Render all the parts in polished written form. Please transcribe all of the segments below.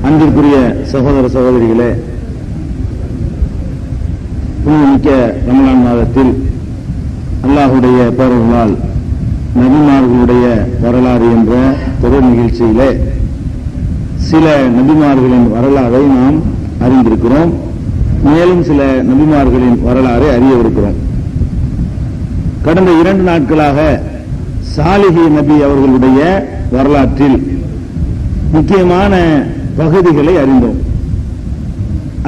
அன்பிற்குரிய சகோதர சகோதரிகளே, புனிதமிக்க ரமலான் மாதத்தில் அல்லாஹுடைய பேரர்களால் நபிமார்களுடைய வரலாறு என்ற தொடர் நிகழ்ச்சியிலே சில நபிமார்களின் வரலாறை நாம் அறிந்திருக்கிறோம். மேலும் சில நபிமார்களின் வரலாறை அறியவிருக்கிறோம். கடந்த 2 நாட்களாக சாலிஹி நபி அவர்களுடைய வரலாற்றில் முக்கியமான பகுதிகளை அறிந்தோம்.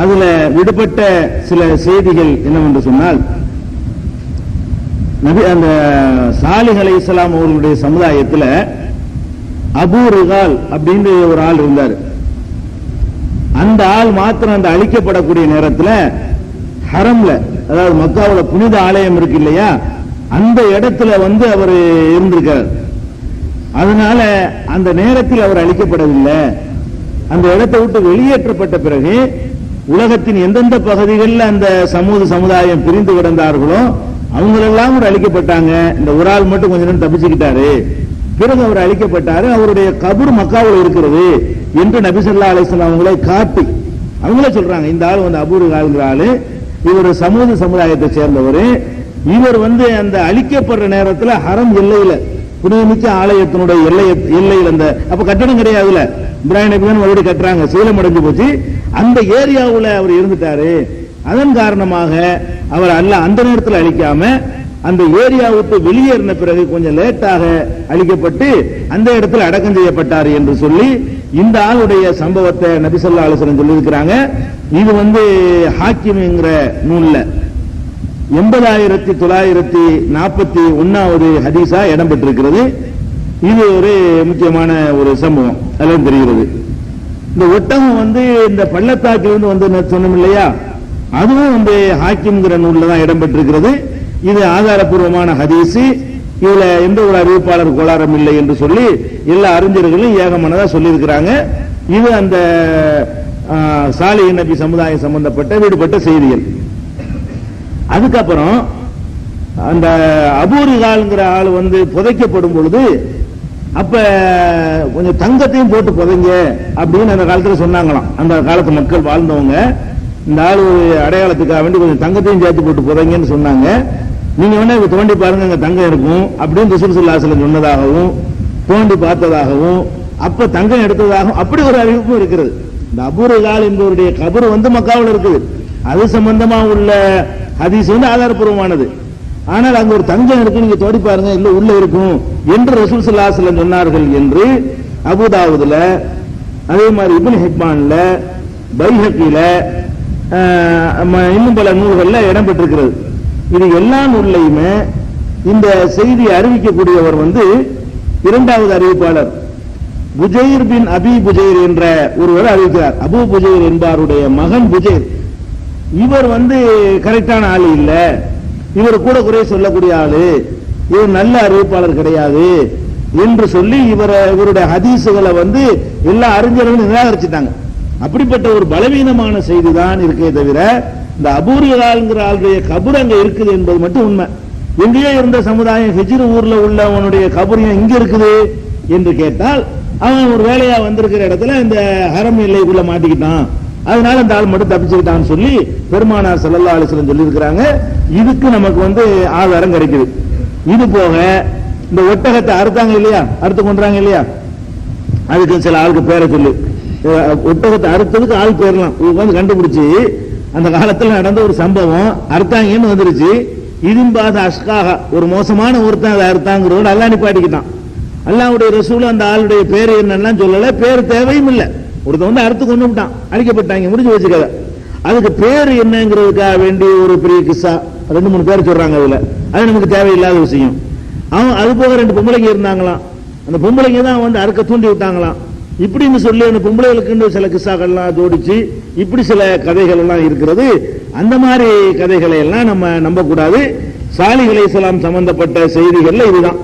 அதுல விடுபட்ட சில செய்திகள் என்னவென்று சொன்னால், நபி அந்த சாலிஹ் அலைஹிஸ்ஸலாம் அவர்களுடைய சமுதாயத்தில் அபூ ரிகால் அப்படின்ற ஒரு ஆள் இருந்தார். அந்த ஆள் மாத்திரம் அந்த அழிக்கப்படக்கூடிய நேரத்தில் ஹரம்ல, அதாவது மக்காவுல புனித ஆலயம் இருக்கு இல்லையா, அந்த இடத்துல அவர் இருந்திருக்கார். அதனால அந்த நேரத்தில் அவர் அழிக்கப்படவில்லை. அந்த இடத்தை விட்டு வெளியேற்றப்பட்ட பிறகு உலகத்தின் எந்தெந்த பகுதிகளில் அந்த சமுதாயம் பிரிந்து கிடந்தார்களோ அவங்களெல்லாம் கூட அழிக்கப்பட்டாங்க. இந்த ஒரு ஆள் மட்டும் கொஞ்ச நேரம் தப்பிச்சுக்கிட்டாரு. பிறகு அவர் அழிக்கப்பட்டாரு. அவருடைய கபர் மக்காவில் இருக்கிறது என்று நபி ஸல்லல்லாஹு அலைஹி வஸல்லம் அவங்களை காட்டி அவங்களே சொல்றாங்க, இந்த ஆள் அபூ ரிகால்ங்கிற ஆளு, இவர் சமுதாயத்தை சேர்ந்தவர். இவர் அந்த அழிக்கப்படுற நேரத்தில் ஹரம் எல்லையில, புனிதமிக்க ஆலயத்தினுடைய எல்லையில், அந்த அப்ப கட்டடம் கிடையாதுல, இப்ராஹிம் நபி மறுபடியும் கட்டுறாங்க, சீலம் அடைஞ்சு போச்சு, அந்த ஏரியாவில் அவர் இருந்துட்டாரு. அதன் காரணமாக அவர் அந்த நேரத்தில் அழிக்காம அந்த ஏரியாவுக்கு வெளியேறின பிறகு கொஞ்சம் லேட்டாக அழிக்கப்பட்டு அந்த இடத்தில் அடக்கம் செய்யப்பட்டார் என்று சொல்லி இந்த ஆளுடைய சம்பவத்தை நபி ஸல்லல்லாஹு அலைஹி வஸல்லம் சொல்லியிருக்கிறாங்க. இது ஹாக்கிம்ங்கிற நூல்ல 80941வது ஹதீஸா இடம்பெற்றிருக்கிறது. இது ஒரு முக்கியமான ஒரு சம்பவம் அதெல்லாம் தெரிகிறது. இந்த ஒட்டகம் இந்த பள்ளத்தாக்கிலிருந்து சொன்னோம் இல்லையா, அதுவும் ஹாக்கிம்ங்கிற நூல்ல தான் இடம்பெற்றிருக்கிறது. இது ஆதாரப்பூர்வமான ஹதீஸ். இதுல எந்த ஒரு அறிவிப்பாளர் கோளாறம் இல்லை என்று சொல்லி எல்லா அறிஞர்களும் ஏகமானதா சொல்லியிருக்கிறாங்க. இது அந்த சாலிஹ் நபி சமுதாயம் சம்பந்தப்பட்ட விடுபட்ட செய்திகள். அதுக்கப்புறம் அந்த அபூ ரிகால்ங்கிற ஆள் புதைக்கப்படும் பொழுது அப்ப கொஞ்சம் தங்கத்தையும் போட்டு புதைங்க அப்படின்னு அந்த காலத்துல சொன்னாங்களாம். அந்த காலத்து மக்கள் வாழ்ந்தவங்க இந்த ஆள் ஒரு அடையாளத்துக்காக வேண்டி கொஞ்சம் தங்கத்தையும் சேர்த்து போட்டு புதைங்கன்னு சொன்னாங்க. நீங்க வேணா தோண்டி பாருங்க, அங்க தங்கம் இருக்கும் அப்படின்னு ரசூல் ஸல்லல்லாஹு அலைஹி வஸல்லம் சொன்னதாகவும் தோண்டி பார்த்ததாகவும் அப்ப தங்கம் எடுத்ததாகவும் அப்படி ஒரு அறிவிப்பும் இருக்கிறது. இந்த அபூ ரிகால் என்பவருடைய கபர் மக்காவில் இருக்குது. அது சம்பந்தமா உள்ள ஹதீஸ் ஆதாரப்பூர்வமானது. ஆனால் அங்க ஒரு தங்கம் இருக்கு, நீங்க தோண்டி பாருங்க, இல்ல உள்ள இருக்கும் என்று ரசூல் ஸல்லல்லாஹு அலைஹி வஸல்லம் சொன்னார்கள் என்று அபூ தாவூதுல, அதே மாதிரி இப்னு ஹிப்பான்ல, பைஹக்கில, இன்னும் பல நூல்கள்ல இடம்பெற்றிருக்கிறது. இது எல்லா நூல்லையுமே இந்த செய்தி அறிவிக்கக்கூடியவர் இரண்டாவது அறிவிப்பாளர் புஜைர் பின் அபி புஜைர் என்ற ஒருவர் அறிவிக்கிறார். அபூ புஜைர் என்பாருடைய மகன் புஜைர். இவர் கரெக்டான ஆளு இல்ல, இவர் கூட குறை சொல்லக்கூடிய ஆளு, இவர் நல்ல அறிவிப்பாளர் கிடையாது என்று சொல்லி இவருடைய ஹதீசுகளை எல்லா அறிஞர்களும் நிராகரிச்சுட்டாங்க. அப்படிப்பட்ட ஒரு பலவீனமான செய்தி தான் இருக்கே தவிர இந்த அபூ ரிகால்ங்கிற ஆளுடைய கபர் அங்க இருக்குது என்பது மட்டும் உண்மை. எங்கேயோ இருந்த சமுதாயம் ஹிஜ்ர் ஊர்ல உள்ளவனுடைய கபர் இங்க இருக்குது என்று கேட்டால் அவன் ஒரு வேலையா வந்திருக்கிற இடத்துல இந்த ஹரம் எல்லைக்குள்ள மாட்டிக்கிட்டான், அதனால இந்த ஆள் மட்டும் தப்பிச்சுக்கிட்டான்னு சொல்லி பெருமானார் ஸல்லல்லாஹு அலைஹி வஸல்லம் சொல்லி இருக்கிறாங்க. இதுக்கு நமக்கு ஆதாரம் கிடைக்குது. இது போக இந்த ஒட்டகத்தை அறுத்தாங்க இல்லையா, அறுத்து கொண்டாங்க இல்லையா, அதுக்கு சில ஆளுக்கு பேரை சொல்லு, ஒட்டகத்தை அறுத்ததுக்கு ஆள் பேரலாம் கண்டுபிடிச்சு அந்த காலத்தில் நடந்த ஒரு சம்பவம் அறுத்தாங்கன்னு வந்துருச்சு. இதின்பாத அஷ்காக ஒரு மோசமான ஒருத்தன் அதை அறுத்தாங்கிறோட அல்லா நிப்பாட்டிக்கிட்டான். அல்லாஹ்வுடைய ரசூல் அந்த ஆளுடைய பேரு என்னன்னா சொல்லல, பேர் தேவையும் இல்லை. ஒருத்தன் அறுத்து கொண்டு விட்டான், அழிக்கப்பட்டாங்க, முடிஞ்சு வச்சுக்கத. அதுக்கு பேரு என்னங்கிறதுக்காக வேண்டி ஒரு பெரிய கிஸ்ஸா 2-3 பேர் சொல்றாங்க. அதுல அது நமக்கு தேவையில்லாத விஷயம். அவன் அது போக 2 பொம்பளைங்க இருந்தாங்களாம், அந்த பொம்பளைங்க தான் அறுக்க தூண்டி விட்டாங்களாம். இப்படின்னு சொல்லி அந்த பொம்பளைகளுக்கு சில கிஸ்ஸாக்கள்லாம் ஜோடிச்சு இப்படி சில கதைகள் எல்லாம் இருக்கிறது. அந்த மாதிரி கதைகளை எல்லாம் நம்ம நம்பக்கூடாது. சாலிஹ் அலைஹிஸ்ஸலாம் சம்பந்தப்பட்ட செய்திகள்ல இதுதான்.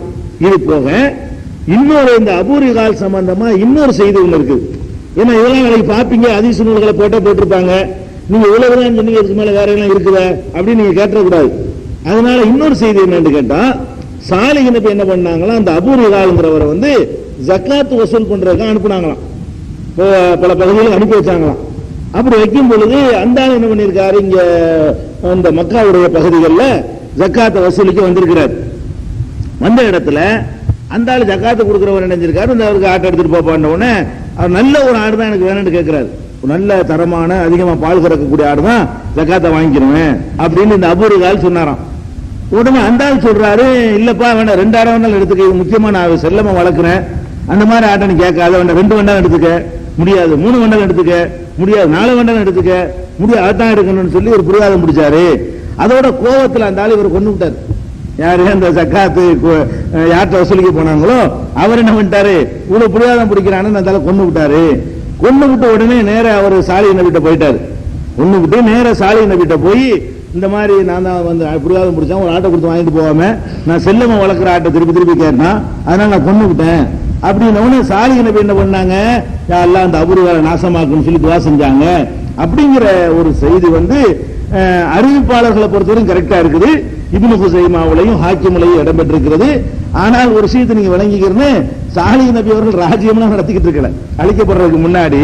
இது போக இன்னொரு இந்த அபூ ரிகால் சம்பந்தமா இன்னொரு செய்தி ஒன்று இருக்குது. ஏன்னா இதெல்லாம் நாளைக்கு பாப்பீங்க, ஹதீஸ் நூல்களை போட்டிருப்பாங்க, நீங்க இவ்வளவுதான் சொன்னீங்க, இதுக்கு மேல வேற எல்லாம் இருக்குதா அப்படின்னு நீங்க கேட்டக்கூடாது. அதனால இன்னொரு செய்தி என்னன்னு கேட்டா, சாலிஹ் நபி என்ன பண்ணாங்களா, அந்த அபூ ரிகால்ங்கிறவரை ஜக்காத் வசூல் பண்றதுக்கு அனுப்புனாங்களாம். பல பகுதிகளுக்கு அனுப்பி வச்சாங்களாம். அப்படி வைக்கும் பொழுது அந்த ஆள் என்ன பண்ணியிருக்காரு, இங்க இந்த மக்காவுடைய பகுதிகளில் ஜக்காத்தை வசூலிக்க வந்திருக்கிறார். வந்த இடத்துல அந்த ஆள் ஜக்காத்து கொடுக்கிறவர் நினைஞ்சிருக்காரு, இந்த அவருக்கு ஆட்டை எடுத்துட்டு போப்பான உடனே அவர் நல்ல ஒரு ஆடு தான் எனக்கு வேணும்னு கேட்கிறாரு. நல்ல தரமான அதிகமா பால் கறக்கக்கூடிய ஆடு தான் ஜக்காத்தை வாங்கிக்கிறேன் அப்படின்னு இந்த அபூர்கால் சொன்னாராம். உடனே அந்த ஆள் சொல்றாரு, இல்லப்பா வேணாம் 2 ஆடு வேணாலும் எடுத்துக்க, முக்கியமா நான் செல்லமா வளர்க்குறேன், அந்த மாதிரி ஆட்டை நீ கேட்காத, வேண்டாம் 2 வேண்டாம் எடுத்துக்க முடியாது, 3 வேண்டாம் எடுத்துக்க முடியாது, 4 வேண்டாம் எடுத்துக்க முடியாது, அதான் எடுக்கணும்னு சொல்லி ஒரு புரியாதம் பிடிச்சாரு. அதோட கோபத்தில் அந்த ஆள் இவர் கொண்டு விட்டார். யாரு அந்த ஜக்காத்து யார்கிட்ட வசூலிக்க போனாங்களோ அவர் என்ன பண்ணிட்டாரு, இவ்வளவு புரியாதம் பிடிக்கிறான்னு அந்த கொண்டு விட்டாரு. கொண்டு விட்ட உடனே நேர அவர் சாலி நபிட்ட போயிட்டாரு. கொண்டு விட்டு நேர சாலி நபிட்ட போய் இந்த மாதிரி நான் தான் வந்து புரியாதம் பிடிச்சேன், ஒரு ஆட்டை கொடுத்து வாங்கிட்டு போகாம நான் செல்லமா வளர்க்குற ஆட்டை திருப்பி திருப்பி கேட்டேன், அதனால நான் கொண்டு விட்டேன் அப்படின்னு சாலி நபி என்ன பண்ணாங்க, எல்லாம் அந்த அபூர்வ நாசமாக்குன்னு சொல்லி துவா செஞ்சாங்க. அப்படிங்கிற ஒரு செய்தி வந்து அறிவிப்பாளர்களை பொறுத்தவரைக்கும் கரெக்டா இருக்குது. இப்னு குஸைமாவுலையும் ஹாக்கிமுலையும் இடம்பெற்றிருக்கிறது. ஆனால் ஒரு விஷயத்தை நீங்க விளங்கிக்கிறேன்னு, சாலிஹ் நபி அவர்கள் ராஜ்யம்லாம் நடத்திக்கிட்டு இருக்கல. அழிக்கப்படுறதுக்கு முன்னாடி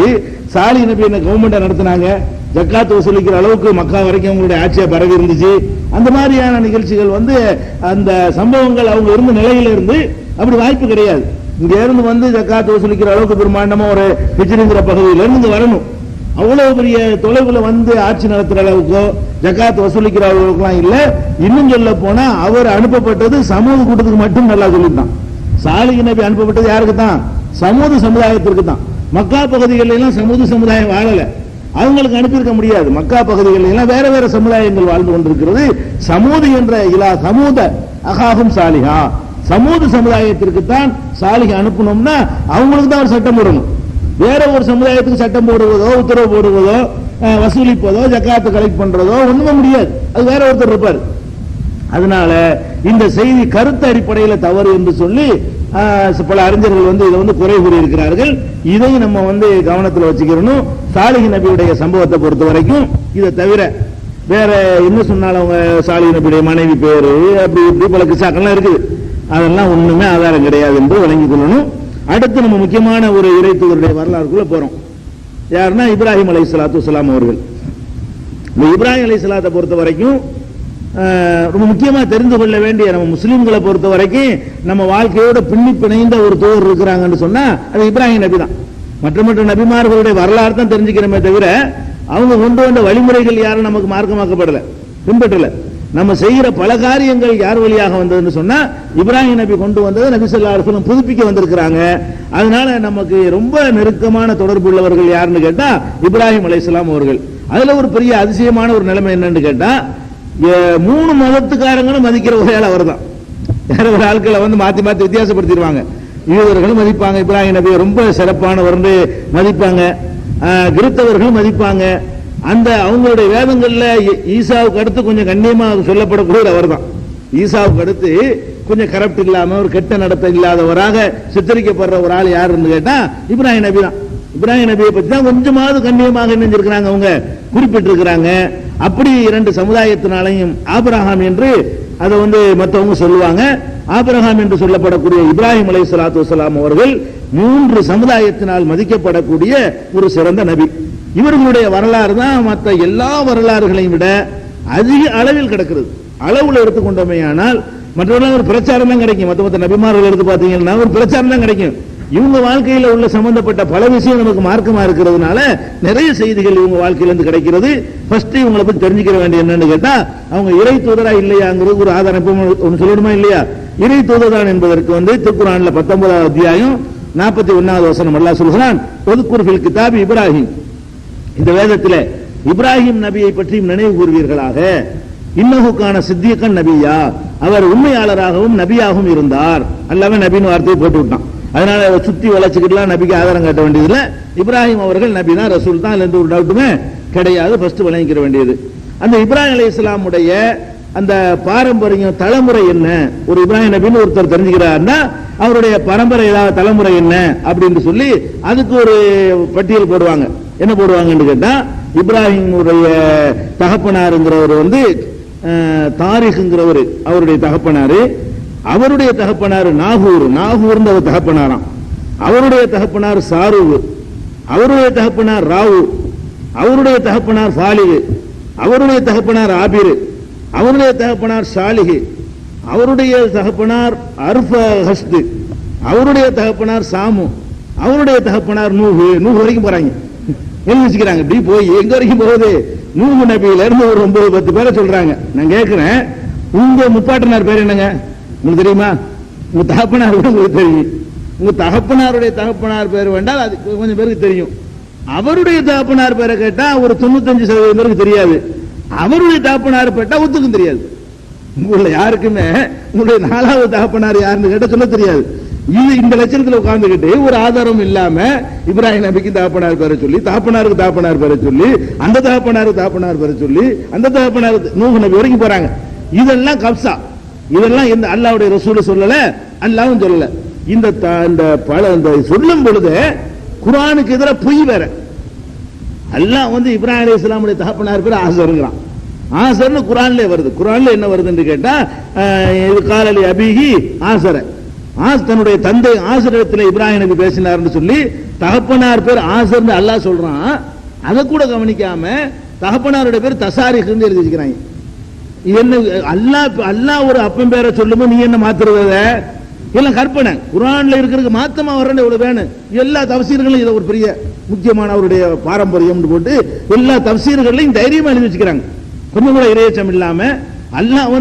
சாலிஹ் நபி என்ன கவர்மெண்ட்டை நடத்தினாங்க, ஜக்காத் வசூலிக்கிற அளவுக்கு மக்கா வரைக்கும் அவங்களுடைய ஆட்சியை பரவி இருந்துச்சு. அந்த மாதிரியான நிகழ்ச்சிகள் வந்து அந்த சம்பவங்கள் அவங்க இருந்த நிலையில இருந்து அப்படி வாய்ப்பு கிடையாது. இங்க இருந்து வந்து ஜக்காத் வசூலிக்கிற அளவுக்கு பிரம்மாண்டமா ஒரு ஹிஜ்ரிங்கிற பகுதியில இருந்து வரணும். அவ்வளவு பெரிய தொலைவுல வந்து ஆட்சி நடத்துற அளவுக்கோ ஜக்காத் வசூலிக்கிற அளவுக்குலாம் இல்ல. இன்னும் சொல்ல போனா அவர் அனுப்பப்பட்டது சமூக கூட்டத்துக்கு மட்டும் நல்லா சொல்லிட்டான். சாலிஹ் நபி அனுப்பப்பட்டது யாருக்கு தான், சமூக சமுதாயத்திற்கு தான். மக்கா பகுதிகளில் எல்லாம் சமூக சமுதாயம் வாழல, அவங்களுக்கு அனுப்பியிருக்க முடியாது. மக்கா பகுதிகளில் எல்லாம் வேற வேற சமுதாயங்கள் வாழ்ந்து கொண்டிருக்கிறது. சமூதி என்ற இலா சமூத அகாகும் சாலிஹா, சமூக சமுதாயத்திற்கு தான் சாலிஹ் அனுப்பணும்னா அவங்களுக்கு தான் ஒரு சட்டம் போடணும். வேற ஒரு சமுதாயத்துக்கு சட்டம் போடுவதோ உத்தரவு போடுவதோ வசூலிப்பதோ ஜக்காத்து கலெக்ட் பண்றதோ ஒண்ணுமே முடியாது, அது வேற ஒருத்தர் இருப்பார். அதனால இந்த செய்தி கருத்து அடிப்படையில் தவறு என்று சொல்லி பல அறிஞர்கள் வந்து இதை வந்து குறை கூறி இருக்கிறார்கள். இதை நம்ம வந்து கவனத்தில் வச்சுக்கிறணும். சாலிஹ் நபியுடைய சம்பவத்தை பொறுத்த வரைக்கும் இதை தவிர வேற என்ன சொன்னாலும் அவங்க சாலிஹ் நபியுடைய மனைவி பேரு அப்படி இப்படி பல கிசாக்கள்லாம் இருக்குது, அதெல்லாம் ஒண்ணுமே ஆதாரம் கிடையாது என்று வழங்கிக் கொள்ளணும். அடுத்து நம்ம முக்கியமான ஒரு இறை தூதருடைய வரலாறுக்குள்ள போறோம். யாருன்னா இப்ராஹிம் அலைஹிஸ்ஸலாத்து வஸ்ஸலாம் அவர்கள். இந்த இப்ராஹிம் அலைஹிஸ்ஸலாத்தை பொறுத்த வரைக்கும் ரொம்ப முக்கியமா தெரிந்து கொள்ள வேண்டிய, நம்ம முஸ்லிம்களை பொறுத்த வரைக்கும் நம்ம வாழ்க்கையோட பின்னி பிணைந்த ஒரு தூதர் இருக்கிறாங்கன்னு சொன்னா அது இப்ராஹிம் நபி தான். மற்ற நபிமார்களுடைய வரலாறு தான் தெரிஞ்சுக்கிறோமே தவிர அவங்க கொண்டு வந்த வழிமுறைகள் யாரும் நமக்கு மார்க்கமாக்கப்படல, பின்பற்றல. நம்ம செய்கிற பல காரியங்கள் யார் வழியாக வந்ததுன்னு சொன்னா இப்ராஹிம் நபி கொண்டு வந்தது நபி ஸல்லல்லாஹு அலைஹி வஸல்லம் புதுப்பிக்க வந்திருக்கிறாங்க. அதனால நமக்கு ரொம்ப நெருக்கமான தொடர்பு உள்ளவர்கள் யாருன்னு கேட்டா இப்ராஹிம் அலைஹிஸ்ஸலாம் அவர்கள். அதுல ஒரு பெரிய அதிசயமான ஒரு நிலைமை என்னன்னு கேட்டா 3 மதத்துக்காரங்களும் மதிக்கிற ஒரே ஆள் அவர் தான். வேற ஒரு ஆட்களை வந்து மாத்தி மாத்தி வித்தியாசப்படுத்திடுவாங்க. யூதர்களும் மதிப்பாங்க இப்ராஹிம் நபியை, ரொம்ப சிறப்பானவர் மதிப்பாங்க. கிறிஸ்தவர்களும் மதிப்பாங்க. அந்த அவங்களுடைய வேதங்கள்ல ஈசாவுக்கு அடுத்து கொஞ்சம் கண்ணியமா சொல்லப்படக்கூடிய அவர் தான். ஈசாவுக்கு அடுத்து கொஞ்சம் கரப்ட் இல்லாம ஒரு கெட்ட நடத்த இல்லாதவராக சித்தரிக்கப்படுற ஒரு ஆள் யாருன்னு கேட்டா இப்ராஹிம் நபி தான். இப்ராஹிம் நபியை பத்தி தான் கொஞ்சமாவது கண்ணியமாக நினைஞ்சிருக்கிறாங்க, அவங்க குறிப்பிட்டிருக்கிறாங்க. அப்படி 2 சமுதாயத்தினாலையும் ஆபிரகாம் என்று அதை வந்து மற்றவங்க சொல்லுவாங்க. ஆபிரகாம் என்று சொல்லப்படக்கூடிய இப்ராஹிம் அலைஹிஸ்ஸலாத்து வஸ்ஸலாம் அவர்கள் 3 சமுதாயத்தினால் மதிக்கப்படக்கூடிய ஒரு சிறந்த நபி. இவர்களுடைய வரலாறு தான் மற்ற எல்லா வரலாறுகளையும் விட அதிக அளவில் கிடக்கிறது. அளவுல எடுத்துக்கொண்டோமே ஆனால் மற்றவர்கள் ஒரு பிரச்சாரம் தான் கிடைக்கும். மற்ற நபிமார்கள் எடுத்து பார்த்தீங்கன்னா ஒரு பிரச்சாரம் தான் கிடைக்கும். இவங்க வாழ்க்கையில உள்ள சம்பந்தப்பட்ட பல விஷயம் நமக்கு மார்க்கமா இருக்கிறதுனால நிறைய செய்திகள் இவங்க வாழ்க்கையிலிருந்து கிடைக்கிறது. ஃபர்ஸ்ட் இவங்களை பத்தி தெரிஞ்சுக்க வேண்டிய என்னன்னு கேட்டா அவங்க இறை தூதரா இல்லையாங்கிறது ஒரு ஆதாரம் ஒன்று சொல்லணுமா இல்லையா? இறை தூதர்தான் என்பதற்கு வந்து திருக்குர்ஆன்ல 19வது அத்தியாயம் 41வது வசனம் அல்லாஹ் சொல்கிறான், ஒதுக்குர் ஃபில் கிதாபி இப்ராஹிம், இந்த வேதத்தில் இப்ராஹிம் நபியை பற்றி நினைவு கூறுவீர்களாக, இன்னஹுக்கான சித்தியக்கன் நபியா, அவர் உண்மையாளராகவும் நபியாகவும் இருந்தார். அல்லாஹ் நபின்னு வார்த்தையை போட்டு விட்டான். அதனால சுத்தி வளர்ச்சிக்கிட்டுலாம் நபிக்கு ஆதாரம் காட்ட வேண்டியதில்லை. இப்ராஹிம் அவர்கள் நபி தான், ரசூல் தான், எந்த ஒரு டவுட்டுமே கிடையாது. ஃபர்ஸ்ட் விளங்கிக்கிற வேண்டியது அந்த இப்ராஹிம் அலைஹிஸ்ஸலாமுடைய அந்த பாரம்பரியம் தலைமுறை என்ன. ஒரு இப்ராஹிம் நபின்னு ஒருத்தர் தெரிஞ்சுக்கிறாருன்னா அவருடைய பரம்பரை ஏதாவது தலைமுறை என்ன அப்படின்னு சொல்லி அதுக்கு ஒரு பட்டியல் போடுவாங்க. என்ன போடுவாங்கன்னு கேட்டா இப்ராஹிமுடைய தகப்பனாருங்கிறவர் வந்து தாரிக்ங்கிறவர் அவருடைய தகப்பனாரு, அவருடைய தகப்பனார் நாகூர், நாகூர்ந்த தகப்பனாராம். அவருடைய தகப்பனார் சாரூர், அவருடைய தகப்பனார் ராவு, அவருடைய தகப்பனார் சாலிஹ், அவருடைய தகப்பனார் ஆபிர், அவருடைய தகப்பனார் சாலிஹ், அவருடைய தகப்பனார் அர்ஃபஹஸ்து, அவருடைய தகப்பனார் சாமு, அவருடைய தகப்பனார் நூஹு. நூஹு வரைக்கும் போறாங்க, எழுதி வச்சுக்கிறாங்க. இப்படி போய் எங்க வரைக்கும் போகுது? நூஹு நபியில இருந்து ஒரு 9-10 பேரை சொல்றாங்க. நான் கேட்கிறேன், உங்க முப்பாட்டனார் பேர் என்னங்க உங்களுக்கு தெரியுமா? உங்க தகப்பனார் உங்களுக்கு தெரியும். உங்க தகப்பனாருடைய தகப்பனார் பேர் வேண்டால் அது கொஞ்சம் பேருக்கு தெரியும். அவருடைய தகப்பனார் பேரை கேட்டா ஒரு 95% பேருக்கு தெரியாது. அவருடைய தகப்பனார் பேட்டா ஒத்துக்கும் தெரியாது. உங்கள யாருக்குமே உங்களுடைய 4வது தகப்பனார் யாருன்னு கேட்ட சொல்ல தெரியாது. இது இந்த லட்சணத்தில் உட்கார்ந்துகிட்டு ஒரு ஆதாரம் இல்லாம இப்ராஹிம் நபிக்கு தகப்பனார் பேரை சொல்லி, தகப்பனாருக்கு தகப்பனார் பேரை சொல்லி, அந்த தகப்பனாருக்கு தகப்பனார் பேரை சொல்லி, அந்த தகப்பனார் நூஹ் நபி வரைக்கும் போறாங்க. இதெல்லாம் கப்சா. இதெல்லாம் இந்த அல்லாஹ்வுடைய ரசூல் சொல்லல, அல்லாஹ்வும் சொல்லல. இந்த சொல்லும் பொழுது குர்ஆனுக்கு எதிராக பொய் வேற. அல்லாஹ் இப்ராஹிம் அலைஹிஸ்ஸலாமுடைய தகப்பனார் பேர் ஆசர்ங்கறான். ஆசர்னு குர்ஆன்ல வருது. குர்ஆன்ல என்ன வருதுன்னு கேட்டா, இது காலலி அபிஹி ஆசர, தன்னுடைய தந்தை ஆசரிடத்தில் இப்ராஹிம் நபி பேசினார்னு சொல்லி தகப்பனார் பேர் ஆசர்னு அல்லாஹ் சொல்றான். அதை கூட கவனிக்காம தகப்பனாருடைய பேர் தசாரிஹ்னு எழுதி வச்சுக்கிறாங்க. என்ன அல்லாஹ் ஒரு அப்பன் பேரை சொல்லும்போது நீ என்ன மாத்துறத? எல்லாம் கற்பனை. குர்ஆன்ல இருக்கிறதுக்கு மாத்தமா வரணும் எவ்வளவு வேணும். எல்லா தஃசீர்களும் இதை ஒரு பெரிய முக்கியமான அவருடைய பாரம்பரியம் போட்டு எல்லா தஃசீர்களையும் தைரியமா எழுதி வச்சுக்கிறாங்க. கொஞ்சம் கூட இறையச்சம் இல்லாம அல்லாஹ்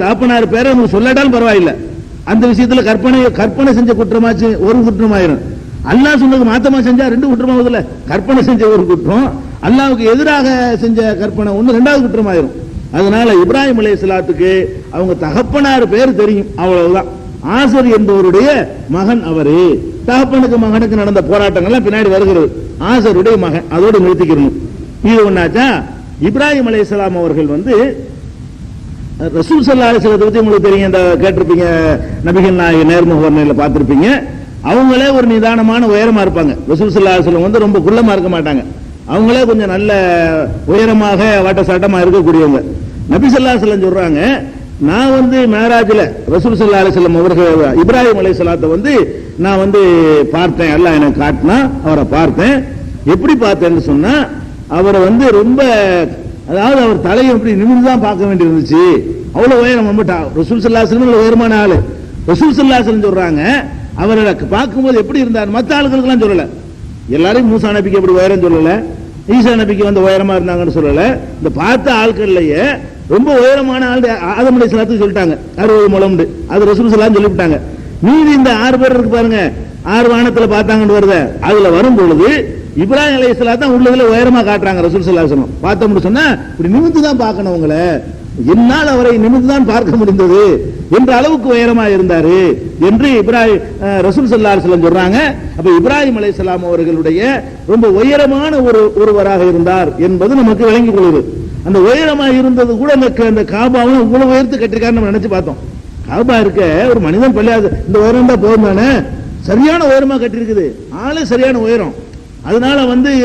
தகப்பனார் பேரை சொல்லட்டாலும் பரவாயில்லை. அந்த விஷயத்துல கற்பனை செஞ்ச குற்றமாச்சு ஒரு குற்றமாயிரும். அல்லாஹ் சொன்னது மாத்தமா செஞ்சா 2 குற்றமாவதுல. கற்பனை செஞ்ச ஒரு குற்றம், அல்லாஹ்வுக்கு எதிராக செஞ்ச கற்பனை ஒண்ணு, 2வது குற்றமாயிரும். அதனால இப்ராஹிம் அலைஹிஸ்ஸலாத்துக்கு அவங்க தகப்பனார் பேர் தெரியும், அவ்வளவுதான். ஆசர் என்பவருடைய மகன் அவரு. தகப்பனுக்கு மகனுக்கு நடந்த போராட்டங்கள்லாம் பின்னாடி வருகிறது. ஆசருடைய மகன், அதோடு நிறுத்திக்கணும். இது ஒண்ணாச்சா. இப்ராஹிம் அலைஹிஸ்ஸலாம் அவர்கள் ரசூல் ஸல்லல்லாஹு அலைஹி வஸல்லம் பத்தி உங்களுக்கு தெரியும், இந்த கேட்டிருப்பீங்க, நபிகள் நாயகம் நேர்முக வர்ணையில பார்த்திருப்பீங்க. அவங்களே ஒரு நிதானமான உயரமா இருப்பாங்க. ரசூல் ஸல்லல்லாஹு அலைஹி வஸல்லம் ரொம்ப குள்ளமா இருக்க மாட்டாங்க. அவங்களே கொஞ்சம் நல்ல உயரமாக வாட்ட சாட்டமா இருக்கக்கூடியவங்க. நபி ஸல்லல்லாஹு அலைஹி வஸல்லம் சொல்றாங்க, நான் மேராஜ்ல ரசூல் ஸல்லல்லாஹு அலைஹி வஸல்லம் அவர்கள் இப்ராஹிம் அலைஹிஸ்ஸலாத்தை நான் பார்த்தேன். அல்லாஹ் எனக்கு காட்டினா அவரை பார்த்தேன். எப்படி பார்த்தேன்னு சொன்னா, அவரை ரொம்ப, அதாவது அவர் தலையை எப்படி நிமிர்ந்து தான் பார்க்க வேண்டி இருந்துச்சு. அவ்வளவு உயரம். ரசூல் ஸல்லல்லாஹு அலைஹி வஸல்லம் உயரமான ஆளு. ரசூல் ஸல்லல்லாஹு அலைஹி வஸல்லம் சொல்றாங்க, அவரை பார்க்கும்போது எப்படி இருந்தார். மற்ற ஆளுகளுக்கு எல்லாம் சொல்லல. எல்லாரும் மூசா நபிக்கு எப்படி உயரம் சொல்லல, ஈசா நபிக்கு உயரமா இருந்தாங்கன்னு சொல்லல. இந்த பார்த்த ஆட்கள்லயே ரொம்ப உயரமான ஆள் ஆதம் அலைஹிஸ்ஸலாத்துக்கு சொல்லிட்டாங்க 60 முழம். அது ரசூல் ஸல்லல்லாஹு அலைஹி சொல்லிட்டாங்க. மீதி இந்த 6 பேர் இருக்கு பாருங்க, 6 வானத்துல பார்த்தாங்கன்னு வருது. அதுல வரும் பொழுது இப்ராஹிம் அலைஹிஸ்ஸலாம் தான் உள்ளதுல உயரமா காட்டுறாங்க. ரசூல் ஸல்லல்லாஹு அலைஹி வஸல்லம் பார்த்தோம்னு சொன்னா இப்படி நிமிர்ந்து தான் பார்க்கணும். உங்களை என்னால் அவரை நிமிர்ந்து தான் பார்க்க முடிந்தது என்ற அளவுக்கு உயரமா இருந்தாரு என்று ரசூல் ஸல்லல்லாஹு அலைஹி வஸல்லம் சொல்றாங்க. அப்ப இப்ராஹிம் அலைஹிஸ்ஸலாம் அவர்களுடைய ரொம்ப உயரமான ஒருவராக இருந்தார் என்பது நமக்கு விளங்கிக் கொள்கிறது. அந்த உயரமா இருந்தது கூட அந்த காபாவும் இவ்வளவு உயரத்து கட்டிருக்காரு நம்ம நினைச்சு பார்த்தோம். காபா இருக்க ஒரு மனிதன் பள்ளியாது இந்த உயரம் தான் போதும் தானே. சரியான உயரமா கட்டிருக்குது, ஆளு சரியான உயரம். அதனால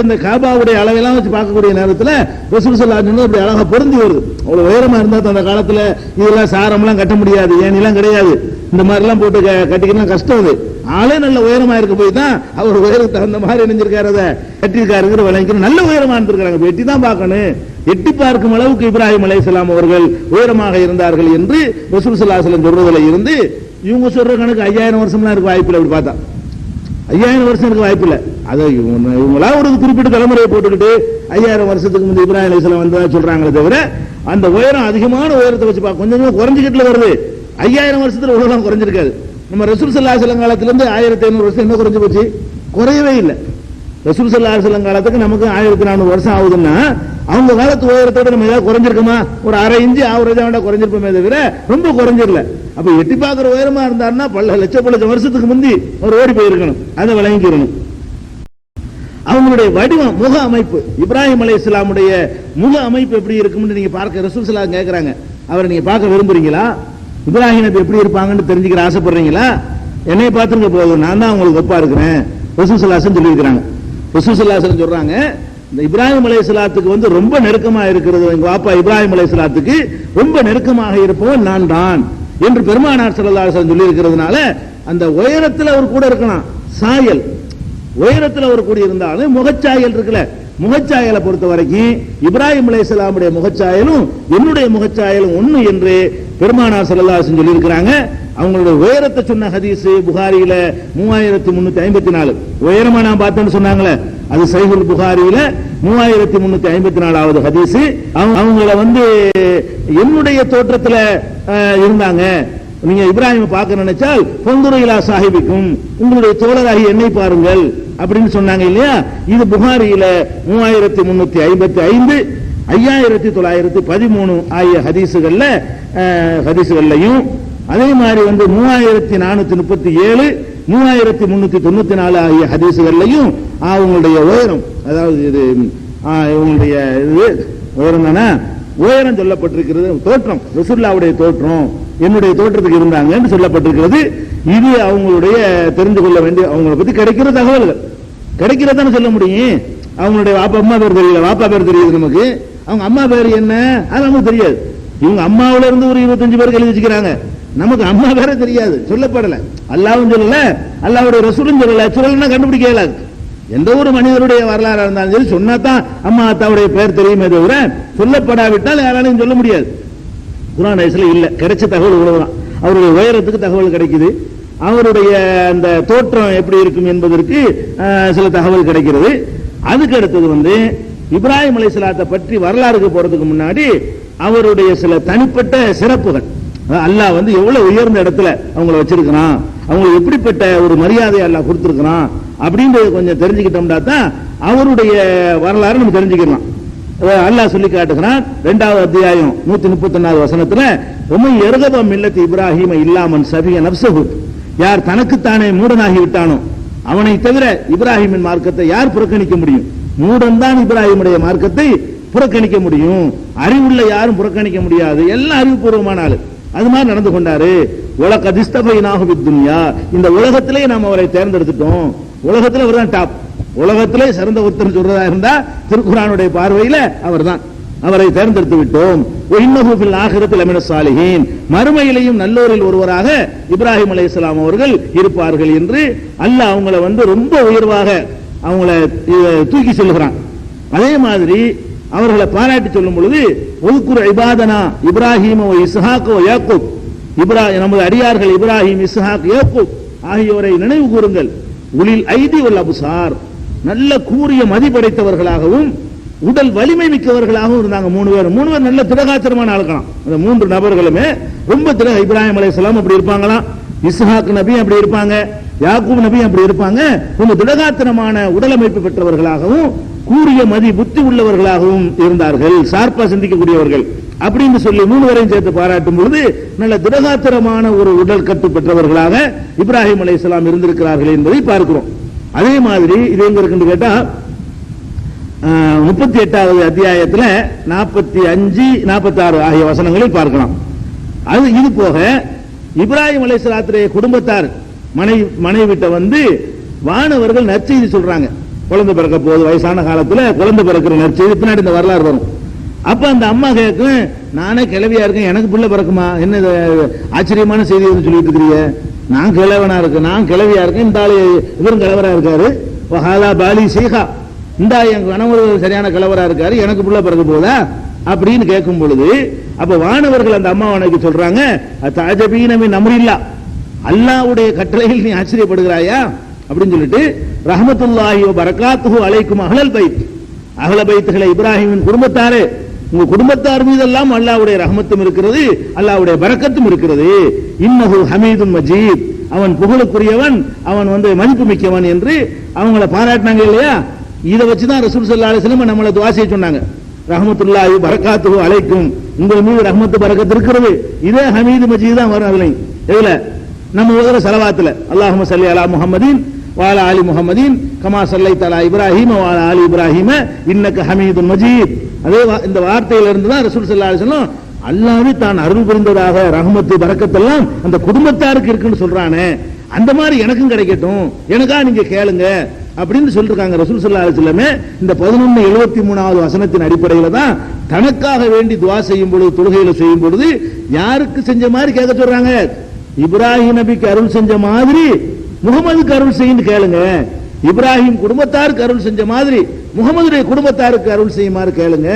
இந்த காபாவுடைய அளவெல்லாம் வச்சு பார்க்கக்கூடிய நேரத்தில் ரசூல் ஸல்லல்லாஹு அலைஹி வஸல்லம் அப்படி அழகா பொருந்தி வருது. அவ்வளவு உயரமா இருந்தா அந்த காலத்துல இதெல்லாம் சாரம்லாம் கட்ட முடியாது, ஏனிலாம் கிடையாது. இந்த மாதிரி எல்லாம் போட்டு கட்டிக்கலாம் கஷ்டம். அது ஆளே நல்ல உயரமா இருக்க போய் தான் அவர் உயரத்துக்கு தகுந்த மாதிரி இணைஞ்சிருக்காரு, அதை கட்டிருக்காருங்கிற விளங்கிக்கணும். நல்ல உயரமா இருந்திருக்காங்க, எட்டி தான் பார்க்கணும். எட்டி பார்க்கும் அளவுக்கு இப்ராஹிம் அலைஹிஸ்ஸலாம் அவர்கள் உயரமாக இருந்தார்கள் என்று ரசூல் ஸல்லல்லாஹு அலைஹி வஸல்லம் சொல்றதுல இருந்து இவங்க சொல்ற கணக்கு 5000 வருஷம்லாம் இருக்க வாய்ப்பில்லை. அப்படி பார்த்தா 5000 வருஷம் இருக்க வாய்ப்பில்லை. அதை இவங்களா ஒரு குறிப்பிட்ட தலைமுறையை போட்டுக்கிட்டு 5000 வருஷத்துக்கு முந்தைய இப்ராஹிம் அலைஹிஸ்ஸலாம் வந்ததா சொல்றாங்களே தவிர, அந்த உயரம் அதிகமான உயரத்தை வச்சு கொஞ்சம் கொஞ்சம் குறைஞ்சிக்கிட்டுல வருது. 5000 வருஷத்துல உலகம் குறைஞ்சிருக்காது. நம்ம ரசூல் ஸல்லல்லாஹு அலைஹி வஸல்லம் காலத்துல இருந்து 1500 வருஷம் என்ன குறைஞ்சு போச்சு? குறையவே இல்லை. ரசூல் ஸல்லல்லாஹு அலைஹி வஸல்லம் காலத்துக்கு நமக்கு 1400 வருஷம் ஆகுதுன்னா அவங்க காலத்து உயரத்தோட நம்ம ஏதாவது குறைஞ்சிருக்கோமா? ஒரு அரை இன்ச்சு ஆவரேஜா வேண்டாம் குறைஞ்சிருப்போமே தவிர ரொம்ப குறைஞ்சிடல. அப்ப எட்டி பார்க்கிற உயரமா இருந்தாருன்னா பல லட்சம் வருஷத்துக்கு முந்தி அவர் ஓடி போயிருக்கணும். அதை விளங்கிக்கணும். அவங்களுடைய வடிவம், முக அமைப்பு, இப்ராஹிம் அலைஹிஸ்ஸலாமுடைய முக அமைப்பு எப்படி இருக்கும்னு நீங்க பார்க்க ரசூல் ஸல்லல்லாஹு அலைஹி வஸல்லம் கேக்குறாங்க. அவரை நீங்க பார்க்க விரும்புறீங்களா? இப்ராஹிம் நபி எப்படி இருப்பாங்கன்னு தெரிஞ்சுக்கிற ஆசைப்படுறீங்களா? என்னைய பார்த்துங்க போதும், நான் தான் உங்களுக்கு ஒப்பா இருக்கிறேன் ரசூல் ஸல்லல்லாஹு அலைஹி வஸல்லம் சொல்லியிருக்கிறாங்க. ரசூல் ஸல்லல்லாஹு அலைஹி வஸல்லம் சொல்றாங்க, இந்த இப்ராஹிம் அலைஹிஸ்ஸலாத்துக்கு ரொம்ப நெருக்கமா இருக்கிறது, எங்க பாப்பா இப்ராஹிம் அலைஹிஸ்ஸலாத்துக்கு ரொம்ப நெருக்கமாக இருப்பவன் நான் தான் என்று பெருமானார் ஸல்லல்லாஹு அலைஹி வஸல்லம் சொல்லி இருக்கிறதுனால அந்த உயரத்தில் அவர் கூட இருக்கலாம். சாயல் உயரத்தில் அவர் கூடியிருந்தாலும் முகச்சாயல் இருக்குல்ல, முகச்சாயலை பொறுத்த வரைக்கும் இப்ராஹிம் அலைஹிஸ்ஸலாமுடைய முகச்சாயலும் என்னுடைய முகச்சாயலும் ஒண்ணு என்று பெருமானார் ஸல்லல்லாஹு அலைஹி வஸல்லம் சொல்லி இருக்கிறாங்க. அவங்களுடைய உயரத்தை சொன்ன ஹதீஸ் புகாரியில 3354 உயரமா நான் பார்த்தேன்னு சொன்னாங்களே, அது சஹீஹுல் புகாரியில 3354வது ஹதீஸ். அவங்கள என்னுடைய தோற்றத்துல இருந்தாங்க. நீங்க இப்ராஹிம் பார்க்க நினைச்சால் ஃபந்துரு இலா சாஹிபிக்கும், உங்களுடைய தோழராகி என்னை பாருங்கள் அப்படின்னு சொன்னாங்க இல்லையா. இது புகாரியில 3355 5913 ஆகிய ஹதீசுகள்லையும் அதே மாதிரி 3437 3394 ஆகிய ஹதீசுகள்லையும் அவங்களுடைய உயரம், அதாவது இது இவங்களுடைய உயரம் தானே, உயரம் சொல்லப்பட்டிருக்கிறது. தோற்றம் ரசூலுல்லாஹ்வுடைய தோற்றம் என்னுடைய தோற்றத்துக்கு இருந்தாங்க என்று சொல்லப்பட்டிருக்கிறது. இது அவங்களுடைய தெரிந்து கொள்ள வேண்டிய, அவங்களை பத்தி கிடைக்கிற தகவல்கள் கிடைக்கிறதான சொல்ல முடியும். அவங்களுடைய அம்மா பேர் தெரியல, வாப்பா பேர் தெரியுது நமக்கு, அவங்க அம்மா பேர் என்ன அது நமக்கு தெரியாது. இவங்க அம்மாவில இருந்து ஒரு 25 பேருக்கு எழுதி வச்சுக்கிறாங்க, நமக்கு அம்மா பேரே தெரியாது, சொல்லப்படல. அல்லாஹ்வும் சொல்லல, அல்லாஹ்வுடைய ரசூலும் சொல்லலன்னா கண்டுபிடிக்க இயலாது. எந்த ஒரு மனிதருடைய வரலாறு இருந்தாலும் சரி சொன்னாதான் அம்மா அத்தாவுடைய பேர் தெரியுமே தவிர சொல்லப்படாவிட்டால் யாராலையும் சொல்ல முடியாது. குர்ஆன் ஹதீஸ்ல இல்ல, கிடைச்ச தகவல் இவ்வளவுதான். அவருடைய உயரத்துக்கு தகவல் கிடைக்குது, அவருடைய அந்த தோற்றம் எப்படி இருக்கும் என்பதற்கு சில தகவல் கிடைக்கிறது. அதுக்கு அடுத்தது இப்ராஹிம் அலைஹிஸ்ஸலாத்தை பற்றி வரலாறுக்கு போறதுக்கு முன்னாடி அவருடைய சில தனிப்பட்ட சிறப்புகள், அல்லாஹ் எவ்வளவு உயர்ந்த இடத்துல அவங்கள வச்சிருக்கிறான், அவங்களுக்கு எப்படிப்பட்ட ஒரு மரியாதை அல்லாஹ் கொடுத்திருக்கிறான் அப்படின்றது கொஞ்சம் தெரிஞ்சுக்கிட்டோம்னா தான் அவருடைய வரலாறு நம்ம தெரிஞ்சுக்கலாம். அல்லாஹ் சொல்லி காட்டுகிறான் 2வது அத்தியாயம் 131வது வசனத்துல, உமை எர்கப மில்லத் இப்ராஹிம இல்லாமன் சபிய நஃப்ஸஹு, யார் தனக்குத்தானே மூடனாகி விட்டானோ அவனை தவிர இப்ராஹிமின் மார்க்கத்தை யார் புறக்கணிக்க முடியும்? மூடன் தான் இப்ராஹிமுடைய மார்க்கத்தை புறக்கணிக்க முடியும், அறிவுள்ள யாரும் புறக்கணிக்க முடியாது, எல்லாம் அறிவுபூர்வமான ஆளு. அது மாதிரி நடந்து கொண்டாரு. உலக திஸ்தபைனாஹு பித்துன்யா, இந்த உலகத்திலே நாம் அவரை தேர்ந்தெடுத்துட்டோம். உலகத்திலே அவர்தான் டாப், உலகத்திலே சிறந்த ஒருத்தர் சொல்றதா இருந்தா திருக்குர்ஆனுடைய பார்வையில அவர்தான், அவரை தேர்ந்தெடுத்து விட்டோம். இன்னஹு ஃபில் ஆகிரத்தி லமின ஸாலிஹீன், மறுமையிலேயும் நல்லோரில் ஒருவராக இப்ராஹிம் அலைஹிஸ்ஸலாம் அவர்கள் இருப்பார்கள் என்று அல்லாஹ் அவங்கள ரொம்ப உயர்வாக அவங்கள தூக்கி சொல்லுகிறான். அதே மாதிரி அவர்களை பாராட்டி சொல்லும் பொழுது ஒதுக்குர் இபாதனா இப்ராஹிம் வ இஸ்ஹாக் வ யாக்கூப், நமது அடியார்கள் இப்ராஹிம் இஸ்ஹாக் யாக்கூப் ஆகியோரை நினைவு கூறுங்கள். உலில் ஐதி வல் அப்சார், நல்ல கூரிய மதி படைத்தவர்களாகவும் உடல் வலிமை மிக்கவர்களாகவும் இருந்தாங்க. 3 பேர் நல்ல திடகாத்திரமான ஆளுக்கலாம். அந்த 3 நபர்களுமே ரொம்ப இப்ராஹிம் அலைஹிஸ்ஸலாம் அப்படி இருப்பாங்களாம், இஸ்ஹாக் நபி அப்படி இருப்பாங்க, யாக்கூப் நபி அப்படி இருப்பாங்க. ரொம்ப திடகாத்திரமான உடலமைப்பு பெற்றவர்களாகவும் கூரிய மதி புத்தி உள்ளவர்களாகவும் இருந்தார்கள், சார்பா சிந்திக்கக்கூடியவர்கள் அப்படின்னு சொல்லி 3 பேரையும் சேர்த்து பாராட்டும் பொழுது நல்ல திடகாத்திரமான ஒரு உடல் கட்டு பெற்றவர்களாக இப்ராஹிம் அலைஹிஸ்ஸலாம் இருந்திருக்கிறார்கள் என்பதை பார்க்கிறோம். அதே மாதிரி இது எங்க இருக்குன்னு கேட்டா 38வது அத்தியாயத்தில் 45, 46 ஆகிய வசனங்களில் பார்க்கலாம். அது இது போக இப்ராஹிம் அலைஹிஸ்ஸலாத்துடைய குடும்பத்தார் மனைவிட்ட வானவர்கள் நற்செய்தி சொல்றாங்க. குழந்தை பிறக்க போது வயசான காலத்துல குழந்தை பிறக்கிற நற்செய்தி பின்னாடி இந்த வரலாறு வரும். அப்ப அந்த அம்மா கேட்கும், நானே கிழவியா இருக்கேன், எனக்கு பிள்ளை பிறக்குமா, என்ன ஆச்சரியமான செய்தி சொல்லிட்டு இருக்கிறீங்க, நான் கிழவனா இருக்கேன், நான் கிழவியா இருக்கேன், இந்த ஆளு இவரும் கிழவரா இருக்காரு, பாலி சீகா, இந்த என் கணவர் சரியான கிழவரா இருக்காரு, எனக்கு பிள்ளை பிறக்க போதா அப்படின்னு கேட்கும் பொழுது அப்ப வானவர்கள் அந்த அம்மாவனுக்கு சொல்றாங்க, தாஜபீனமின் அம்ரில்லா, அல்லாஹ்வுடைய கட்டளையில் நீ ஆச்சரியப்படுகிறாயா அப்படின்னு சொல்லிட்டு, ரஹ்மத்துல்லாஹி வ பரக்காத்துஹு அலைக்கும் அஹ்லல் பைத், அஹ்ல பைத்துகளை இப்ராஹிமின் குடும்பத்தாரே, உங்க குடும்பத்தார் மீதெல்லாம் அல்லாஹ்வுடைய ரஹ்மத்தும் இருக்கிறது, அல்லாஹ்வுடைய பரக்கத்தும் இருக்கிறது. இன்னஹு ஹமீதுன் மஜீத், அவன் புகழுக்குரியவன், அவன் மதிப்பு மிக்கவன் என்று அவங்கள பாராட்டினாங்க இல்லையா. இதை வச்சுதான் ரசூல் ஸல்லல்லாஹு அலைஹி வஸல்லம் நம்மள துஆ செய்ய சொன்னாங்க. ரஹ்மத்துல்லாஹி பரக்காத்துஹு அலைக்கும், உங்கள் மீது ரஹ்மத்து பரக்கத்து இருக்கிறது. இதே ஹமீது மஜீத் தான் வரும். அதுல எதுல நம்ம ஓதுற ஸலவாத்துல அல்லாஹும்ம ஸல்லி அலா முஹம்மதின் வ அலா ஆலி முஹம்மதின் கமா ஸல்லைத அலா இப்ராஹீம வ அலா ஆலி இப்ராஹீம இன்னக ஹமீதுன் மஜீத், அதே இந்த வார்த்தையிலிருந்து தான் ரசூல் ஸல்லல்லாஹு அலைஹி வஸல்லம் அல்லாஹ்வே தான் அருள் புரிந்ததாக ரஹ்மத்து பரக்கத்தெல்லாம் அந்த குடும்பத்தாருக்கு இருக்குன்னு சொல்றானே, அந்த மாதிரி எனக்கும் கிடைக்கட்டும், எனக்கா நீங்க கேளுங்க அப்படின்னு சொல்லிருக்காங்க ரசூல் ஸல்லல்லாஹு அலைஹி வஸல்லம். இந்த 1173வது வசனத்தின் அடிப்படையில தான் தனக்காக வேண்டி துஆ செய்யும் பொழுது, தொழுகையில செய்யும் பொழுது யாருக்கு செஞ்ச மாதிரி கேட்க சொல்றாங்க, இப்ராஹிம் நபிக்கு அருள் செஞ்ச மாதிரி முகமதுக்கு அருள் செய்யுன்னு கேளுங்க. இப்ராஹிம் குடும்பத்தாருக்கு அருள் செஞ்ச மாதிரி முகமதுடைய குடும்பத்தாருக்கு அருள் செய்யுமாறு கேளுங்க.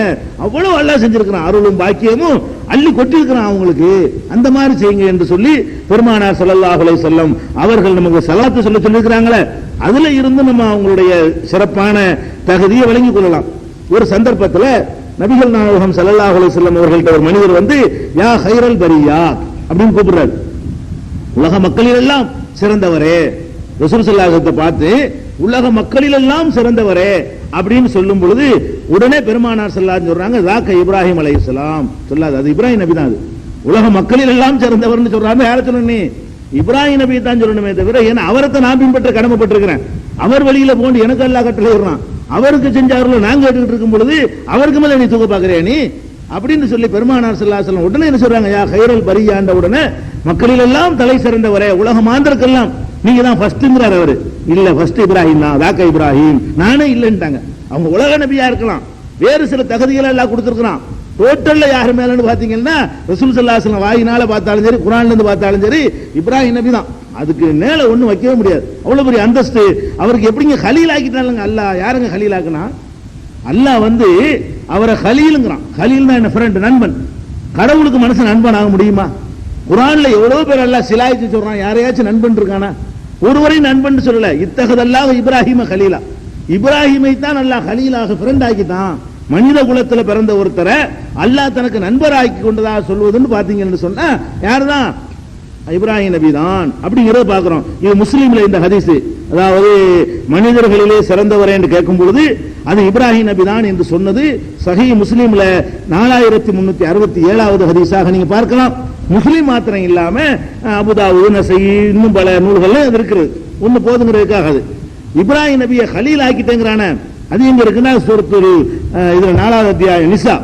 அவ்வளவு அல்லாஹ் செஞ்சிருக்கிறான், அருளும் பாக்கியமும் அள்ளி கொட்டிருக்கிறான் அவங்களுக்கு. அந்த மாதிரி செய்யுங்க என்று சொல்லி பெருமானார் ஸல்லல்லாஹு அலைஹி வஸல்லம் அவர்கள் நமக்கு ஸலாத்து சொல்ல சொல்லியிருக்கிறாங்களே, அதுல இருந்து நம்ம அவங்களுடைய சிறப்பான தகுதியை விளங்கிக் கொள்ளலாம். ஒரு சந்தர்ப்பத்தில் நபிகள் நாயகம் ஸல்லல்லாஹு அலைஹி வஸல்லம் அவர்கள்ட்ட ஒரு மனிதர் வந்து யா ஹைரல் பரியா அப்படின்னு கூப்பிடுறாரு. உலக மக்களில் எல்லாம் சிறந்தவரே, ரசூல் ஸல்லல்லாஹு அலைஹி வஸல்லம் பார்த்து உலக மக்களில் எல்லாம் சிறந்தவரே அப்படின்னு சொல்லும் பொழுது உடனே பெருமானார் ஸல்லல்லாஹு அலைஹி சொல்றாங்க ஸாக இப்ராஹிம் அலைஹிஸ்ஸலாம். சொல்லாது, அது இப்ராஹிம் நபி தான். அது உலக மக்களில் எல்லாம் சிறந்தவர்னு சொல்றாங்க. யார சொல்லணும்? இப்ராஹிம் நபி தான் சொல்லணுமே தவிர, ஏன்னா அவரை நான் பின்பற்ற கடமைப்பட்டிருக்கிறேன். அவர் வழியில போண்டு எனக்கு அல்லாஹ் கட்டளை விடுறான். அவருக்கு செஞ்சார்கள் நாங்க கேட்டுக்கிட்டு இருக்கும் பொழுது அவருக்கு மேல நீ தூக்க பாக்குறியா நீ அப்படின்னு சொல்லி பெருமானார் ஸல்லல்லாஹு அலைஹி வஸல்லம் உடனே என்ன சொல்றாங்க? யா ஹைரல் பரியாண்ட உடனே மக்களில் எல்லாம் தலை சிறந்தவரே, உலக மாந்தருக்கெல்லாம் நீங்க தான் ஃபர்ஸ்ட்ங்கறார். அவரு இல்ல, ஃபர்ஸ்ட் இப்ராஹிம் தான், தாக்க இப்ராஹிம், நானே இல்லன்ட்டாங்க. அவங்க உலக நபியா இருக்கலாம், வேறு சில தகுதிகளை எல்லாம் கொடுத்திருக்கிறான். டோட்டல்ல யாரு மேலன்னு பாத்தீங்கன்னா ரசூல் ஸல்லல்லாஹு அலைஹி வஸல்லம் வாயினால பார்த்தாலும் சரி, குர்ஆன்ல இருந்து பார்த்தாலும் சரி, இப்ராஹிம் நபி தான். அதுக்கு மேல ஒண்ணும் வைக்கவே முடியாது. அவ்வளவு பெரிய அந்தஸ்து அவருக்கு. எப்படிங்க கலீல் ஆக்கிட்டாங்க அல்லாஹ்? யாருங்க கலீல் ஆக்குனா? அல்லாஹ் வந்து அவரை கலீலுங்கிறான். கலீல்னா என்ன? ஃப்ரெண்ட், நண்பன். கடவுளுக்கு மனுஷன் நண்பன் ஆக முடியுமா? குர்ஆன்ல எவ்வளவு பேர் அல்லாஹ் சிலாயிச்சு சொல்றான். யாரையாச்சும் நண்பன் இருக்கானா? ஒருவரையும் நண்பன் சொல்லல. இத்தகதல்லாஹ் இப்ராஹிம கலீலா, இப்ராஹிமை தான் அல்லாஹ் கலீலாக ஃப்ரெண்ட் ஆக்கிட்டான். மனித குலத்துல பிறந்த ஒருத்தரை அல்லாஹ் தனக்கு நண்பராக்கி கொண்டதாக சொல்வதுன்னு பாத்தீங்கன்னு சொன்னா யாருதான்? இப்ராஹிம் நபி தான் அப்படிங்கறத பாக்குறோம். இது முஸ்லீம்ல இந்த ஹதீஸ், அதாவது மனிதர்களிலே சிறந்தவரே என்று கேட்கும் பொழுது அது இப்ராஹிம் நபி தான் என்று சொன்னது சஹீஹ் முஸ்லீம்ல 4367வது ஹதீஸாக நீங்க பார்க்கலாம். முஸ்லீம் மாத்திரம் இல்லாம அபுதாவுது, நஸீ, இன்னும் பல நூல்கள் அது இருக்கிறது. ஒண்ணு போதுங்கிறதுக்காக அது இப்ராஹிம் நபியை கலீல் ஆக்கிட்டேங்கிறான. அது எங்க இருக்குன்னா சூரத்துல் இதுல 4வது அத்தியாயம் நிசா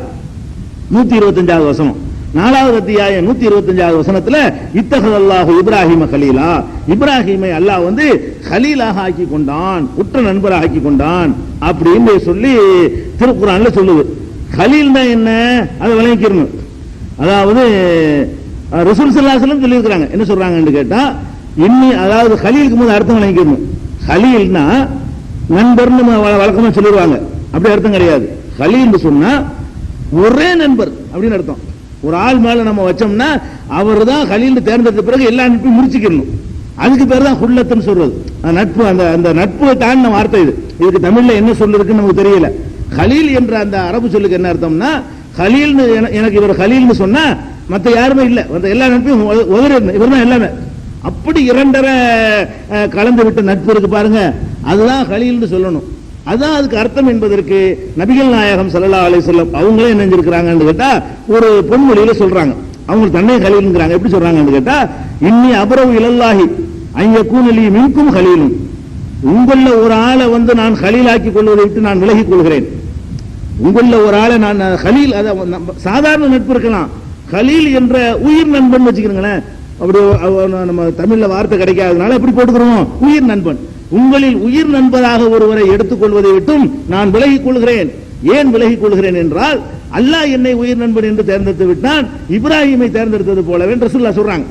125வது வசனம், 4வது அத்தியாயம் 125வது வசனத்துல இத்தகதல்லாஹு இப்ராஹிம கலீலா, இப்ராஹிமை அல்லாஹ் வந்து கலீலாக ஆக்கி கொண்டான், உற்ற நண்பராக ஆக்கி கொண்டான் அப்படின்னு சொல்லி திருக்குர்ஆன்ல சொல்லுது. கலீல்னா என்ன? அதை விளங்கிக்கணும். அதாவது ரசூல் ஸல்லல்லாஹு அலைஹி வஸல்லம் சொல்லியிருக்கிறாங்க. என்ன சொல்றாங்கன்னு கேட்டா, அதாவது கலீலுக்கு முதல் அர்த்தம் விளங்கிக்கணும். கலீல்னா நண்பர்னு வழக்கமா சொல்லிடுவாங்க, அப்படி அர்த்தம் கிடையாது. கலீல்னு சொன்னா ஒரே நண்பர் அப்படின்னு அர்த்தம். ஒரு ஆள் மேல நம்ம வச்சோம்னா அவர் தான் கலீல்னு தேர்ந்தெடுத்த பிறகு எல்லா நட்பையும் முடிச்சுக்கணும். அதுக்கு பேர் தான் ஹுல்லத்துன்னு சொல்றது. நட்பு, அந்த நட்பு தாண்டின வார்த்தை இது. இதுக்கு தமிழ்ல என்ன சொல்றதுன்னு நமக்கு தெரியல. கலீல் என்ற அந்த அரபு சொல்லுக்கு என்ன அர்த்தம்னா, கலீல்னு எனக்கு இவர் கலீல்னு சொன்னா மத்த யாருமே இல்ல, மத்த எல்லா நட்பையும் இவர் தான் எல்லாமே. அப்படி இரண்டரை கலந்து விட்ட நட்பு இருக்கு பாருங்க, அதுதான் கலீல்னு சொல்லணும். அதான் அதுக்கு அர்த்தம் என்பதற்கு நபிகள் நாயகம் ஸல்லல்லாஹு அலைஹி வஸல்லம் அவங்களே என்ன செஞ்சிருக்காங்கன்னு கேட்டா ஒரு பொன்மொழியில சொல்றாங்க. அவங்க தன்னை கலீல்ங்கறாங்க. எப்படி சொல்றாங்கன்னு கேட்டா, இன்னி அபரவு இலல்லாஹி ஐயக்கூன லீ மின்கும் கலீலும், உங்கள ஒரு ஆளை வந்து நான் கலீலாக்கி கொள்வதை விட்டு நான் விலகிக் கொள்கிறேன். உங்கள ஒரு ஆளை நான் கலீல், சாதாரண நட்பு இருக்கலாம், கலீல் என்ற உயிர் நண்பன் வச்சுக்கிறீங்களேன். அப்படி நம்ம தமிழ்ல வார்த்தை கிடைக்காதனால எப்படி போட்டுக்கிறோம்? உயிர் நண்பன். உங்களில் உயிர் நண்பராக ஒருவரை எடுத்துக் கொள்வதை விட்டும் நான் விலகிக் கொள்கிறேன். ஏன் விலகிக் கொள்கிறேன் என்றால், அல்லாஹ் என்னை உயிர் நண்பன் என்று தேர்ந்தெடுத்து விட்டான், இப்ராஹிமை தேர்ந்தெடுத்தது போலவே ரசூலுல்லாஹ் சொல்றாங்க.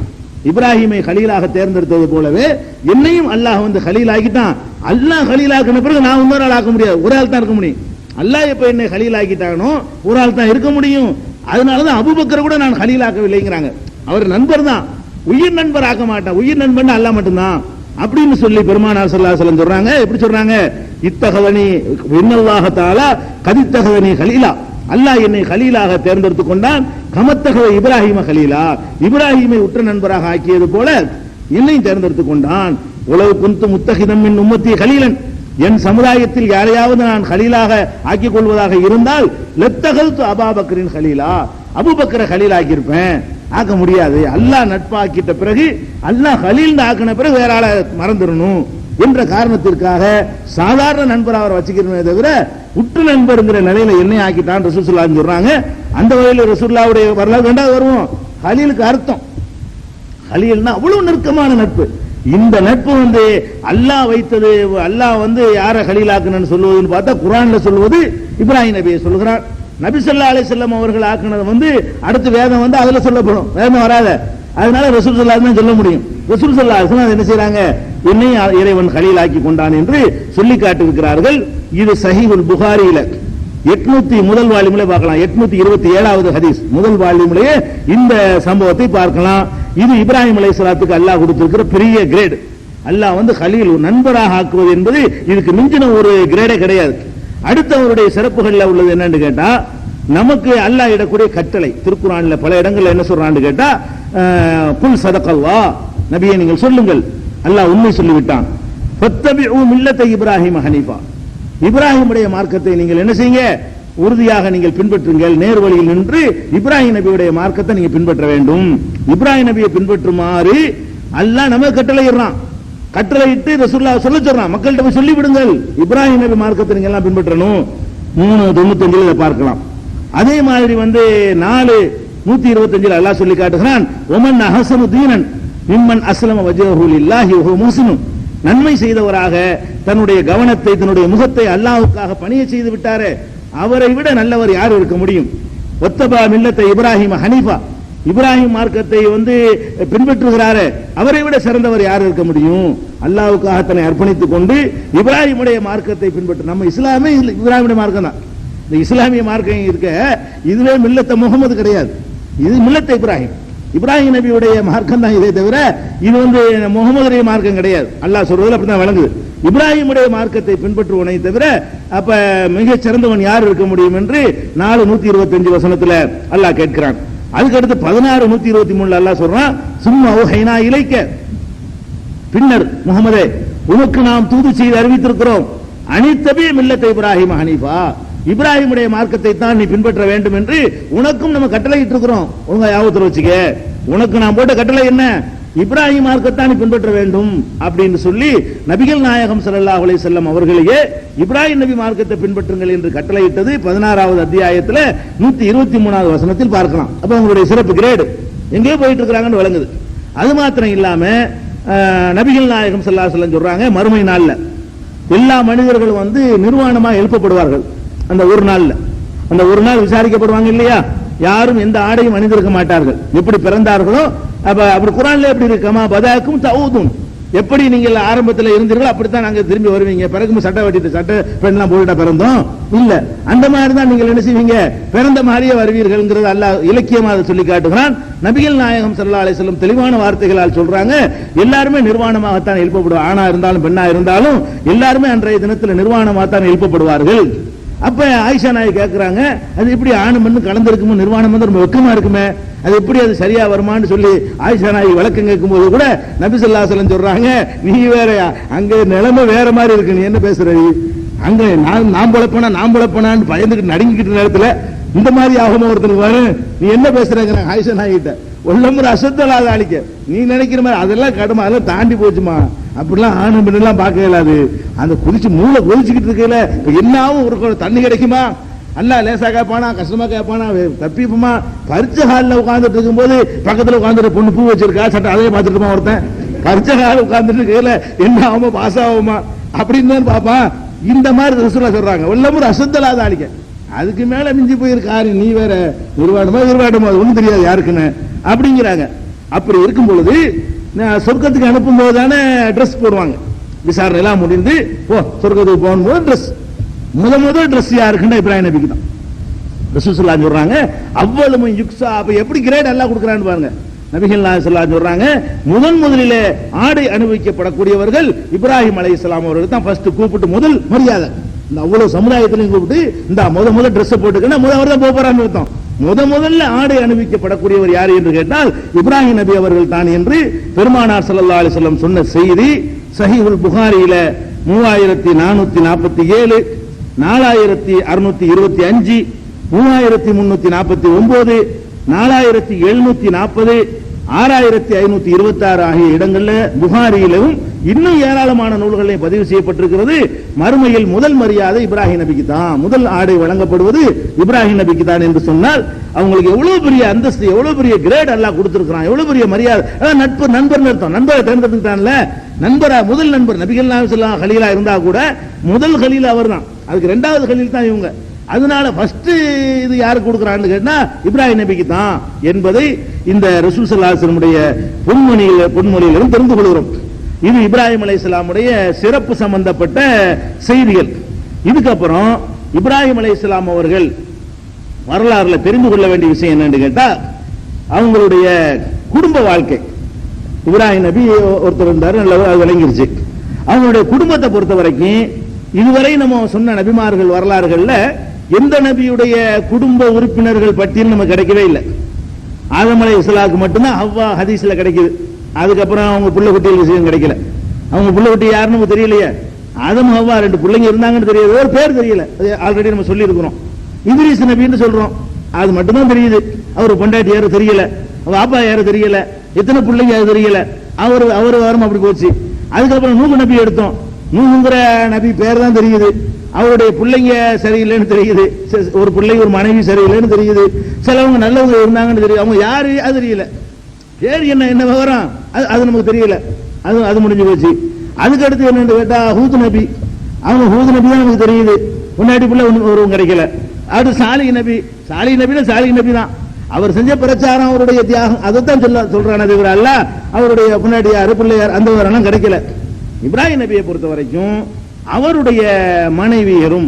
இப்ராஹிமை கலீலாக தேர்ந்தெடுத்தது போலவே என்னையும் அல்லாஹ் வந்து கலீல் ஆக்கிட்டான். அல்லாஹ் கலீல் ஆக்கின பிறகு நான் இன்னொரு ஆள் ஆக்க முடியாது, ஒரு ஆள் தான் இருக்க முடியும். அல்லாஹ் எப்ப என்னை கலீல் ஆக்கிட்டானோ ஒரு ஆள் தான் இருக்க முடியும். அதனாலதான் அபூபக்கர் கூட நான் கலீல் ஆக்கவில்லைங்கிறாங்க. அவர் நண்பர் தான், உயிர் நண்பர் ஆக்க மாட்டான். உயிர் நண்பன் அல்லாஹ் மட்டும்தான் அப்படின்னு சொல்லி பெருமானார் ஸல்லல்லாஹு அலைஹி வஸல்லம் சொல்றாங்க. எப்படி சொல்றாங்க? இத்தகதனி இன்னல்லாஹ தஆலா கதித்தகதனி கலீலா, அல்லாஹ் என்னை கலீலாக தேர்ந்தெடுத்துக் கொண்டான். கமத்தகவ இப்ராஹிம கலீலா, இப்ராஹிமை உற்ற நண்பராக ஆக்கியது போல என்னையும் தேர்ந்தெடுத்துக் கொண்டான். உலவு குந்து முத்தகிதம் மின் உம்மத்தி கலீலன், என் சமுதாயத்தில் யாரையாவது நான் கலீலாக ஆக்கிக் கொள்வதாக இருந்தால் லத்தகல்து அபூபக்கரின் கலீலா, அபூபக்கரை கலீல் ஆக்கியிருப்பேன். ஆக்க முடியாது. அல்லாஹ் நட்பாக்கிட்ட பிறகு, அல்லாஹ் கலீல் ஆக்கின பிறகு வேற ஆளை மறந்துடணும் என்ற காரணத்திற்காக சாதாரண நண்பர் அவர் வச்சுக்கிறமே தவிர உற்று நண்பர்ங்கிற நிலையில என்னை ஆக்கிட்டான் ரசூல் ஸல்லல்லாஹு அலைஹி வஸல்லம் சொல்றாங்க. அந்த வகையில் ரசூலுல்லாஹ்வுடைய வரலாறு ரெண்டாவது வருவோம். கலீலுக்கு அர்த்தம், கலீல்னா அவ்வளவு நெருக்கமான நட்பு. இந்த நட்பு வந்து அல்லாஹ் வைத்தது. அல்லாஹ் வந்து யாரை கலீலாக்குன்னு சொல்லுவதுன்னு பார்த்தா குர்ஆன்ல சொல்வது இப்ராஹிம் நபியை சொல்கிறார். நபி ஸல்லல்லாஹு அலைஹி வஸல்லம் அவர்கள் ஆக்குனது வந்து அடுத்து வேதம் வந்து அதுல சொல்லப்படும், வேதம் வராத. அதனால ரசூல் ஸல்லல்லாஹு அலைஹி வஸல்லம் சொல்ல முடியும். ரசூல் ஸல்லல்லாஹு அலைஹி வஸல்லம் என்ன செய்றாங்க? என்னை இறைவன் கலீலாக்கி கொண்டான் என்று சொல்லி காட்டியிருக்கிறார்கள். இது சஹீஹுல் புகாரியில 800 முதல் வால்யூம்ல பார்க்கலாம். 827வது ஹதீஸ் முதல் வால்யூம்லயே இந்த சம்பவத்தை பார்க்கலாம். இது இப்ராஹிம் அலைஹிஸ்ஸலாத்துக்கு அல்லாஹ் கொடுத்திருக்கிற பெரிய கிரேட். அல்லாஹ் வந்து கலீல் நண்பராக ஆக்குவது என்பது இதுக்கு மிஞ்சின ஒரு கிரேடே கிடையாது. அடுத்தவருடைய சிறப்புகள்ல உள்ளது என்னன்னு கேட்டா, நமக்கு அல்லாஹ் இடக்கூடிய கட்டளை திருக்குர்ஆன்ல பல இடங்கள்ல என்ன சொல்றான்னு கேட்டா, குல் சதகல்லாஹ், நபியே நீங்கள் சொல்லுங்கள் அல்லாஹ் உண்மை சொல்லிவிட்டான். ஃபத்தபிஉ மில்லத இப்ராஹிம் ஹனீஃபா, இப்ராஹிமுடைய மார்க்கத்தை நீங்கள் என்ன செய்யுங்க, உறுதியாக நீங்கள் பின்பற்றுங்கள். நேர்வழியில் நின்று இப்ராஹிம் நபியுடைய மார்க்கத்தை நீங்க பின்பற்ற வேண்டும். இப்ராஹிம் நபியை பின்பற்றுமாறு அல்லாஹ் நமக்கு கட்டளையிடுறான். கட்டளையிட்டு ரசூலுல்லாஹ் சொல்ல சொல்றான், மக்கள்கிட்ட போய் சொல்லி விடுங்கள் இப்ராஹிம் நபி மார்க்கத்தை நீங்க எல்லாம் பின்பற்றணும். 395 இதை பார்க்கலாம். அதே மாதிரி வந்து 4:125 அல்லாஹ் சொல்லி காட்டுகிறான், ஒமன் அஹ்ஸனு தீனன் மிம்மன் அஸ்லம வஜ்ஹஹு லில்லாஹி வஹுவ முஹ்ஸின், நன்மை செய்தவராக தன்னுடைய கவனத்தை தன்னுடைய முகத்தை அல்லாஹ்வுக்காக பணிய செய்து விட்டாரே, அவரை விட நல்லவர் யார் இருக்க முடியும். ஒத்தபா மில்லத்தை இப்ராஹிம் ஹனீஃபா, இப்ராஹிம் மார்க்கத்தை வந்து பின்பற்றுகிறாரே, அவரை விட சிறந்தவர் யார் இருக்க முடியும். அல்லாஹ்வுக்காக தன்னை அர்ப்பணித்துக் கொண்டு இப்ராஹிமுடைய மார்க்கத்தை பின்பற்ற, நம்ம இஸ்லாமே இப்ராஹிமுடைய மார்க்கம் தான். இந்த இஸ்லாமிய மார்க்கம் இருக்க இதுவே மில்லத்த முகமது கிடையாது, இது மில்லத்த இப்ராஹிம். இப்ராஹிம் நபியுடைய மார்க்கம் தான் இதே தவிர இது வந்து முகமதுடைய மார்க்கம் கிடையாது. அல்லாஹ் சொல்றதுல அப்படிதான் வழங்குது. இப்ராஹிமுடைய மார்க்கத்தை பின்பற்றுவனை தவிர அப்ப மிகச் சிறந்தவன் யார் இருக்க முடியும் என்று 4:125 வசனத்துல அல்லாஹ் கேட்கிறான். அதுக்கு அடுத்து 16:123 அல்லாஹ் சொல்றான், சும்மா ஊஹைனா இலைக்க, பின்னர் முகமதே உனக்கு நாம் தூது செய்து அறிவித்திருக்கிறோம், அனித்தபி மில்லத்தை இப்ராஹிம் ஹனீஃபா, இப்ராஹிமுடைய மார்க்கத்தை தான் நீ பின்பற்ற வேண்டும் என்று உனக்கும் நம்ம கட்டளையிட்டு இருக்கிறோம். உங்க ஞாபகத்தில் வச்சுக்க, உனக்கு நான் போட்ட கட்டளை என்ன, இப்ராஹிம் மார்க்கத்தை நீ பின்பற்ற வேண்டும் அப்படின்னு சொல்லி நபிகள் நாயகம் ஸல்லல்லாஹு அலைஹி வஸல்லம் அவர்களையே இப்ராஹிம் நபி மார்க்கத்தை பின்பற்றுங்கள் என்று கட்டளையிட்டது 16வது அத்தியாயத்தில் 123வது வசனத்தில் பார்க்கலாம். அப்ப அவங்களுடைய சிறப்பு கிரேடு எங்கேயோ போயிட்டு இருக்கிறாங்கன்னு விளங்குது. அது மாத்திரம் இல்லாம நபிகள் நாயகம் ஸல்லல்லாஹு அலைஹி வஸல்லம் சொல்றாங்க, மறுமை நாள்ல எல்லா மனிதர்களும் வந்து நிர்வாணமாக எழுப்பப்படுவார்கள். அந்த ஒரு நாள்ல, அந்த ஒரு நாள் விசாரிக்கப்படுவாங்க இல்லையா, யாரும் எந்த ஆடையும் அணிந்திருக்க மாட்டார்கள். எப்படி பிறந்தார்களோ அப்படி குர்ஆன்ல எப்படி இருக்கமா பதாக்கும் தஊதுன், எப்படி நீங்கள் ஆரம்பத்தில் இருந்தீர்களோ அப்படித்தான் நாங்க திரும்பி வருவீங்க. பிறகு சட்டை வெட்டிட்டு சட்டை பெண்ணெல்லாம் போட்டுட்டா பிறந்தோம் இல்ல, அந்த மாதிரி தான் நீங்கள் என்ன செய்வீங்க, பிறந்த மாதிரியே வருவீர்கள்ங்கிறது அல்லாஹ் இலக்கியமாக சொல்லி காட்டுகிறான். நபிகள் நாயகம் ஸல்லல்லாஹு அலைஹி வஸல்லம் தெளிவான வார்த்தைகளால் சொல்றாங்க, எல்லாருமே நிர்வாணமாகத்தான் எழுப்பப்படுவார். ஆணா இருந்தாலும் பெண்ணா இருந்தாலும் எல்லாருமே அன்றைய தினத்தில் நிர்வாணமாகத்தான் எழுப்பப்படுவார்கள். அப்ப ஆயிஷா நாயகி கேட்கிறாங்க, அது எப்படி ஆணு மண்ணு கலந்திருக்குமோ, நிர்வாணம் வந்து ரொம்ப வெக்கமா இருக்குமே, அது எப்படி அது சரியா வருமான்னு சொல்லி ஆயிஷா நாயகி விளக்கம் கேட்கும் போது கூட நபி ஸல்லல்லாஹு அலைஹி வஸல்லம் சொல்றாங்க, நீ வேறயா, அங்க நிலைமை வேற மாதிரி இருக்கு, நீ என்ன பேசுற, அங்க நான் பொழப்பனான்னு பயந்துக்கிட்டு நடுங்கிக்கிட்ட நேரத்துல இந்த மாதிரி ஆகுமா ஒருத்தனுக்கு வரும், நீ என்ன பேசுறேங்கிற ஆயிஷா நாயகிட்ட. உள்ளமுறை அசத்தலாத அழிக்க நீ நினைக்கிற மாதிரி அதெல்லாம் கடுமை, அதெல்லாம் தாண்டி போச்சுமா, அப்படிலாம் ஆணு பெண்ணெல்லாம் பார்க்க இயலாது. அந்த குதிச்சு மூளை கொதிச்சுக்கிட்டு இருக்கல, என்னாவும் ஒரு தண்ணி கிடைக்குமா, அல்லாஹ் லேசா கேட்பானா கஷ்டமா கேட்பானா, தப்பிப்புமா. பரிச்சை ஹாலில் உட்கார்ந்துட்டு இருக்கும்போது பக்கத்துல உட்காந்துட்டு பொண்ணு பூ வச்சிருக்கா சட்டை அதையே பார்த்துட்டுமா ஒருத்தன், பரிச்சை ஹாலில் உட்கார்ந்துட்டு இருக்கல என்ன ஆகுமா பாஸ் ஆகுமா அப்படின்னு தான் பாப்பான். இந்த மாதிரி ரசூலுல்லாஹ் சொல்றாங்க, உள்ளமுறை அசத்தலாத அழிக்க, அதுக்கு மேல மிஞ்சி போயிருக்காரு, நீ வேற நிர்வாணமா அது ஒண்ணும் தெரியாது யாருக்குன்னு அப்படிங்கிறாங்க. அப்படி இருக்கும் பொழுது சொர்க்கத்துக்கு அனுப்பும் போது தானே ட்ரெஸ் போடுவாங்க, விசாரணை எல்லாம் முடிந்து சொர்க்கத்துக்கு போகும்போது ட்ரெஸ், முதல் ட்ரெஸ் யாருக்குன்னா இப்ராஹிம் நபிக்கு தான். ரசூலுல்லாஹ் சொல்றாங்க, அவ்வளவு யுக்ஸா, அப்ப எப்படி கிரேட் எல்லாம் கொடுக்குறான்னு பாருங்க. நபிகள் நாயகம் ஸல்லல்லாஹு அலைஹி வஸல்லம் சொல்றாங்க, முதலிலே ஆடை அனுபவிக்கப்படக்கூடியவர்கள் இப்ராஹிம் அலைஹிஸ்ஸலாம் அவர்கள் தான் ஃபர்ஸ்ட் கூப்பிட்டு முதல் மரியாதை. இந்த அவ்வளவு சமுதாயத்திலையும் கூப்பிட்டு இந்த முதல் ட்ரெஸ் போட்டுக்கன்னா அவர் தான் போறான்னு அர்த்தம். முதல்ல ஆடை அனுபவிக்கப்படக்கூடியவர் யார் என்று கேட்டால் இப்ராஹிம் நபி அவர்கள் தான் என்று பெருமானார் ஸல்லல்லாஹு அலைஹி வஸல்லம் சொன்ன செய்தி சஹீஹுல் புகாரியில 3447, 4625, 3349, 4740, 6526 ஆகிய இடங்கள்ல புகாரியிலும் இன்னும் ஏராளமான நூல்களில் பதிவு செய்யப்பட்டிருக்கிறது. மறுமையில் முதல் மரியாதை இப்ராஹிம் நபிக்கு தான், முதல் ஆடை வழங்கப்படுவது இப்ராஹிம் நபிக்கு தான் என்று சொன்னால் அவங்களுக்கு எவ்வளவு பெரிய அந்தஸ்து, எவ்வளவு பெரிய கிரேட் எல்லாம் கொடுத்திருக்கிறான், எவ்வளவு பெரிய மரியாதை. நட்பு, நண்பர் அர்த்தம், நண்பரை தேர்ந்தெடுத்துட்டான்ல, நண்பரா முதல் நண்பர் நபிகள் நாயகம் ஸல்லல்லாஹு அலைஹி வஸல்லம் கலீலா இருந்தா கூட முதல் கலீல் அவர் தான், அதுக்கு இரண்டாவது கலீல் தான் இவங்க. அதனால ஃபர்ஸ்ட் இது யாருக்கு கொடுக்குறான்னு கேட்டா இப்ராஹிம் நபிக்கு தான் என்பதை இந்த ரசூல் ஸல்லல்லாஹு அலைஹி வஸல்லம் பொன்மொழியிலிருந்து தெரிந்து கொள்கிறோம். இது இப்ராஹிம் அலைஹிஸ்ஸலாமுடைய சிறப்பு சம்பந்தப்பட்ட செய்திகள். இதுக்கப்புறம் இப்ராஹிம் அலைஹிஸ்ஸலாம் அவர்கள் வரலாறுல தெரிந்து கொள்ள வேண்டிய விஷயம் என்னன்னு கேட்டா, அவங்களுடைய குடும்ப வாழ்க்கை. இப்ராஹிம் நபி ஒருத்தர் இருந்தாரு, நல்லா விளங்கிருச்சு. அவங்களுடைய குடும்பத்தை பொறுத்த வரைக்கும் இதுவரை நம்ம சொன்ன நபிமார்கள் வரலாறுகள்ல எந்த நபியுடைய குடும்ப உறுப்பினர்கள் பட்டியல் நமக்கு கிடைக்கவே இல்லை. ஆதம் அலைஹிஸ்ஸலாமுக்கு மட்டும்தான் ஹவ்வா ஹதீஸ்ல கிடைக்குது. அதுக்கப்புறம் அவங்க புள்ள குட்டிகள் விஷயம் கிடைக்கல. அவங்க புள்ள குட்டி யாருன்னு நமக்கு தெரியலையே. ஆதம் ஹவ்வா 2 பிள்ளைங்க இருந்தாங்கன்னு தெரியாது, ஒரு பேர் தெரியல. ஆல்ரெடி நம்ம சொல்லி இருக்கிறோம். இத்ரீஸ் நபின்னு சொல்றோம், அது மட்டும்தான் தெரியுது. அவர் பொண்டாட்டி யாரும் தெரியல, அப்பா யாரும் தெரியல, எத்தனை பிள்ளைங்க யாரும் தெரியல. அவர் வாரம் அப்படி போச்சு. அதுக்கப்புறம் நூஹ் நபி எடுத்தோம். நூஹ்ங்கிற நபி பேர் தான் தெரியுது, அவருடைய பிள்ளைங்க சரியில்லைன்னு தெரியுது, ஒரு பிள்ளைங்க ஒரு மனைவி சரியில்லைன்னு தெரியுது, சிலவங்க நல்லவங்க இருந்தாங்கன்னு தெரியுது. அவங்க யாரு அது தெரியல, பேர் என்ன விவரம் அது நமக்கு தெரியல. அது முடிஞ்சு போச்சு. அதுக்கு அடுத்து என்னன்னு கேட்டா ஹூத் நபி. அவங்க ஹூத் நபி தான் நமக்கு தெரியுது, முன்னாடி பிள்ளை ஒருவங்க கிடைக்கல. அடுத்து சாலிஹ் நபி. சாலிஹ் நபி தான். அவர் செஞ்ச பிரச்சாரம், அவருடைய தியாகம், அதைத்தான் சொல்றானே தவிர அல்ல அவருடைய முன்னாடி யாரு பிள்ளையார் அந்த விவரம் கிடைக்கல. இப்ராஹிம் நபியை பொறுத்த வரைக்கும் அவருடைய மனைவியரும்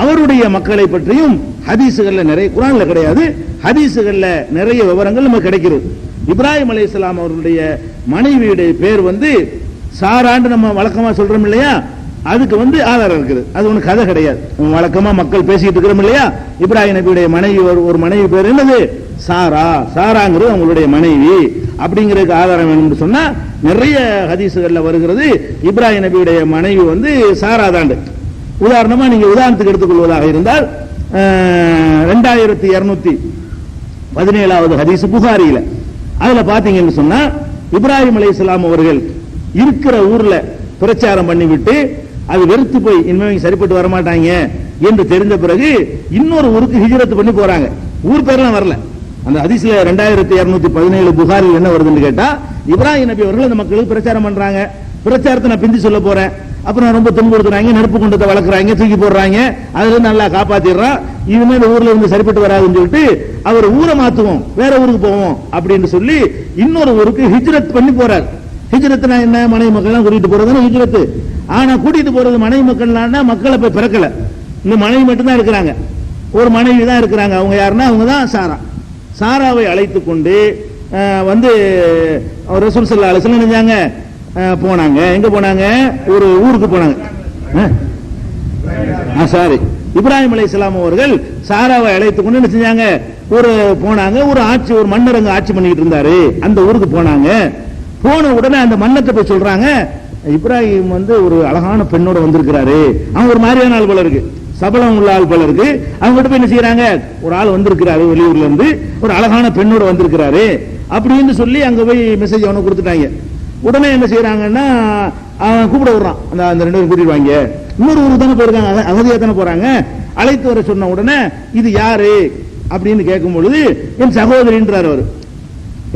அவருடைய மக்களை பற்றியும் ஹதீசுகள்ல நிறைய, குர்ஆன்ல கிடையாது, ஹதீசுகள்ல நிறைய விவரங்கள் நமக்கு கிடைக்கிறது. இப்ராஹிம் அலைஹிஸ்ஸலாம் அவருடைய மனைவியுடைய பேர் சாரான்னு நம்ம வழக்கமா சொல்றோம் இல்லையா, அதுக்கு ஆதாரம் இருக்குது. அது ஒண்ணு கதை கிடையாது, வழக்கமா மக்கள் பேசிட்டு இருக்கிறோம் இல்லையா. இப்ராஹிம் நபியுடைய மனைவி ஒரு மனைவி பேர் என்னது, சாராங்கிறது அவங்களுடைய மனைவி. அப்படிங்கிறதுக்கு ஆதாரம் வேணும்னு சொன்னா நிறைய ஹதீசுகள்ல வருகிறது. இப்ராஹிம் நபியுடைய மனைவி சாரா தாண்டு. உதாரணமா நீங்க உதாரணத்துக்கு எடுத்துக்கொள்வதாக இருந்தால் 2217வது ஹதீஸ் புகாரியில, அதுல பாத்தீங்கன்னு சொன்னா இப்ராஹிம் அலைஹிஸ்ஸலாம் அவர்கள் இருக்கிற ஊர்ல பிரச்சாரம் பண்ணிவிட்டு அது வெறுத்து போய் இனிமே சரிப்பட்டு வரமாட்டாங்க என்று தெரிந்த பிறகு இன்னொரு ஊருக்கு ஹிஜ்ரத் பண்ணி போறாங்க. ஊர் பேர்லாம் வரல. அந்த ஹதீஸ்ல 2217 புகாரில் என்ன வருதுன்னு கேட்டா, இப்ராஹிம் நபி அவர்கள் அந்த மக்களுக்கு பிரச்சாரம் பண்றாங்க. பிரச்சாரத்தை நான் பிந்தி சொல்ல போறேன், அப்புறம் ரொம்ப துன்புறுத்துறாங்க, நெருப்பு குண்டத்தை வளர்க்குறாங்க, தூக்கி போடுறாங்க, அதுல நல்லா காப்பாத்திடுறான், இனிமே இந்த ஊர்ல இருந்து சரிப்பட்டு வராதுன்னு சொல்லிட்டு அவர் ஊரை மாத்துவோம், வேற ஊருக்கு போவோம் அப்படின்னு சொல்லி இன்னொரு ஊருக்கு ஹிஜ்ரத் பண்ணி போறார். ஹிஜ்ரத்னா என்ன, மனைவி மக்கள் கூட்டிட்டு போறதுன்னு ஹிஜ்ரத். ஆனா கூட்டிட்டு போறது மனைவி மக்கள்னா மக்களை போய் பிறக்கல, இந்த மனைவி மட்டும் தான் இருக்கிறாங்க, ஒரு மனைவி தான் இருக்கிறாங்க. அவங்க யாருன்னா அவங்க தான் சாராவை அழைத்து கொண்டு ரசூல் ஸல்லல்லாஹு அலைஹி வஸல்லம் நினைச்சாங்க போனாங்க. எங்க போனாங்க, ஒரு ஊருக்கு போனாங்க. சாரி, இப்ராஹிம் அலைஹிஸ்ஸலாம் அவர்கள் சாராவை அழைத்து கொண்டு என்ன செஞ்சாங்க, போனாங்க. ஒரு மன்னர் அங்க ஆட்சி பண்ணிட்டு இருந்தாரு, அந்த ஊருக்கு போனாங்க. போன உடனே அந்த மன்னத்தை போய் சொல்றாங்க, இப்ராஹிம் ஒரு அழகான பெண்ணோட வந்திருக்கிறாரு. அவங்க ஒரு மாதிரியான ஆள் போல இருக்கு, சபலம் உள்ள ஆள் போல இருக்கு. அவங்க கிட்ட போய் என்ன செய்யறாங்க, ஒரு ஆள் வந்திருக்கிறாரு வெளியூர்ல இருந்து, ஒரு அழகான பெண்ணோட வந்திருக்கிறாரு அப்படின்னு சொல்லி அங்க போய் மெசேஜ் அவனுக்கு கொடுத்துட்டாங்க. உடனே என்ன செய்யறாங்கன்னா அவன் கூப்பிட விடுறான், அந்த 2 பேரும் கூட்டிட்டு வாங்க. இன்னொரு ஊருக்கு தானே போயிருக்காங்க, அகதியா தானே போறாங்க. அழைத்து வர சொன்ன உடனே இது யாரு அப்படின்னு கேட்கும் பொழுது என் சகோதரின்றார். அவர்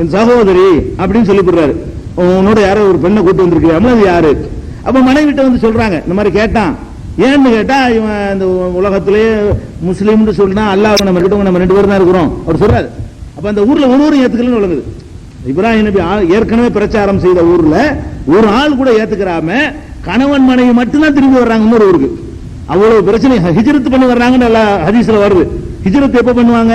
என் சகோதரி அப்படின்னு சொல்லி போடுறாரு. உன்னோட யாரோ ஒரு பெண்ணை கூட்டு வந்திருக்கிறாங்க, அது யாரு? அப்ப மனைவிட்ட சொல்றாங்க, இந்த மாதிரி கேட்டான். ஏன்னு கேட்டா, இவன் இந்த உலகத்திலேயே முஸ்லீம்னு சொன்னா அல்லாஹ் நம்ம கிட்ட நம்ம 2 பேரும் தான் இருக்கிறோம் அவர் சொல்றாரு. அப்ப அந்த ஊர்ல ஒருவரும் ஏத்துக்கலன்னு வழங்குது. இப்ராஹிம் நபி ஏற்கனவே பிரச்சாரம் செய்த ஊர்ல ஒரு ஆள் கூட ஏத்துக்கிறாம கணவன் மனைவி மட்டும்தான் திரும்பி வர்றாங்க இன்னொரு ஊருக்கு. அவ்வளவு பிரச்சனை ஹிஜ்ரத் பண்ணி வர்றாங்கன்னு ஹதீஸ்ல வருது. ஹிஜ்ரத் எப்ப பண்ணுவாங்க,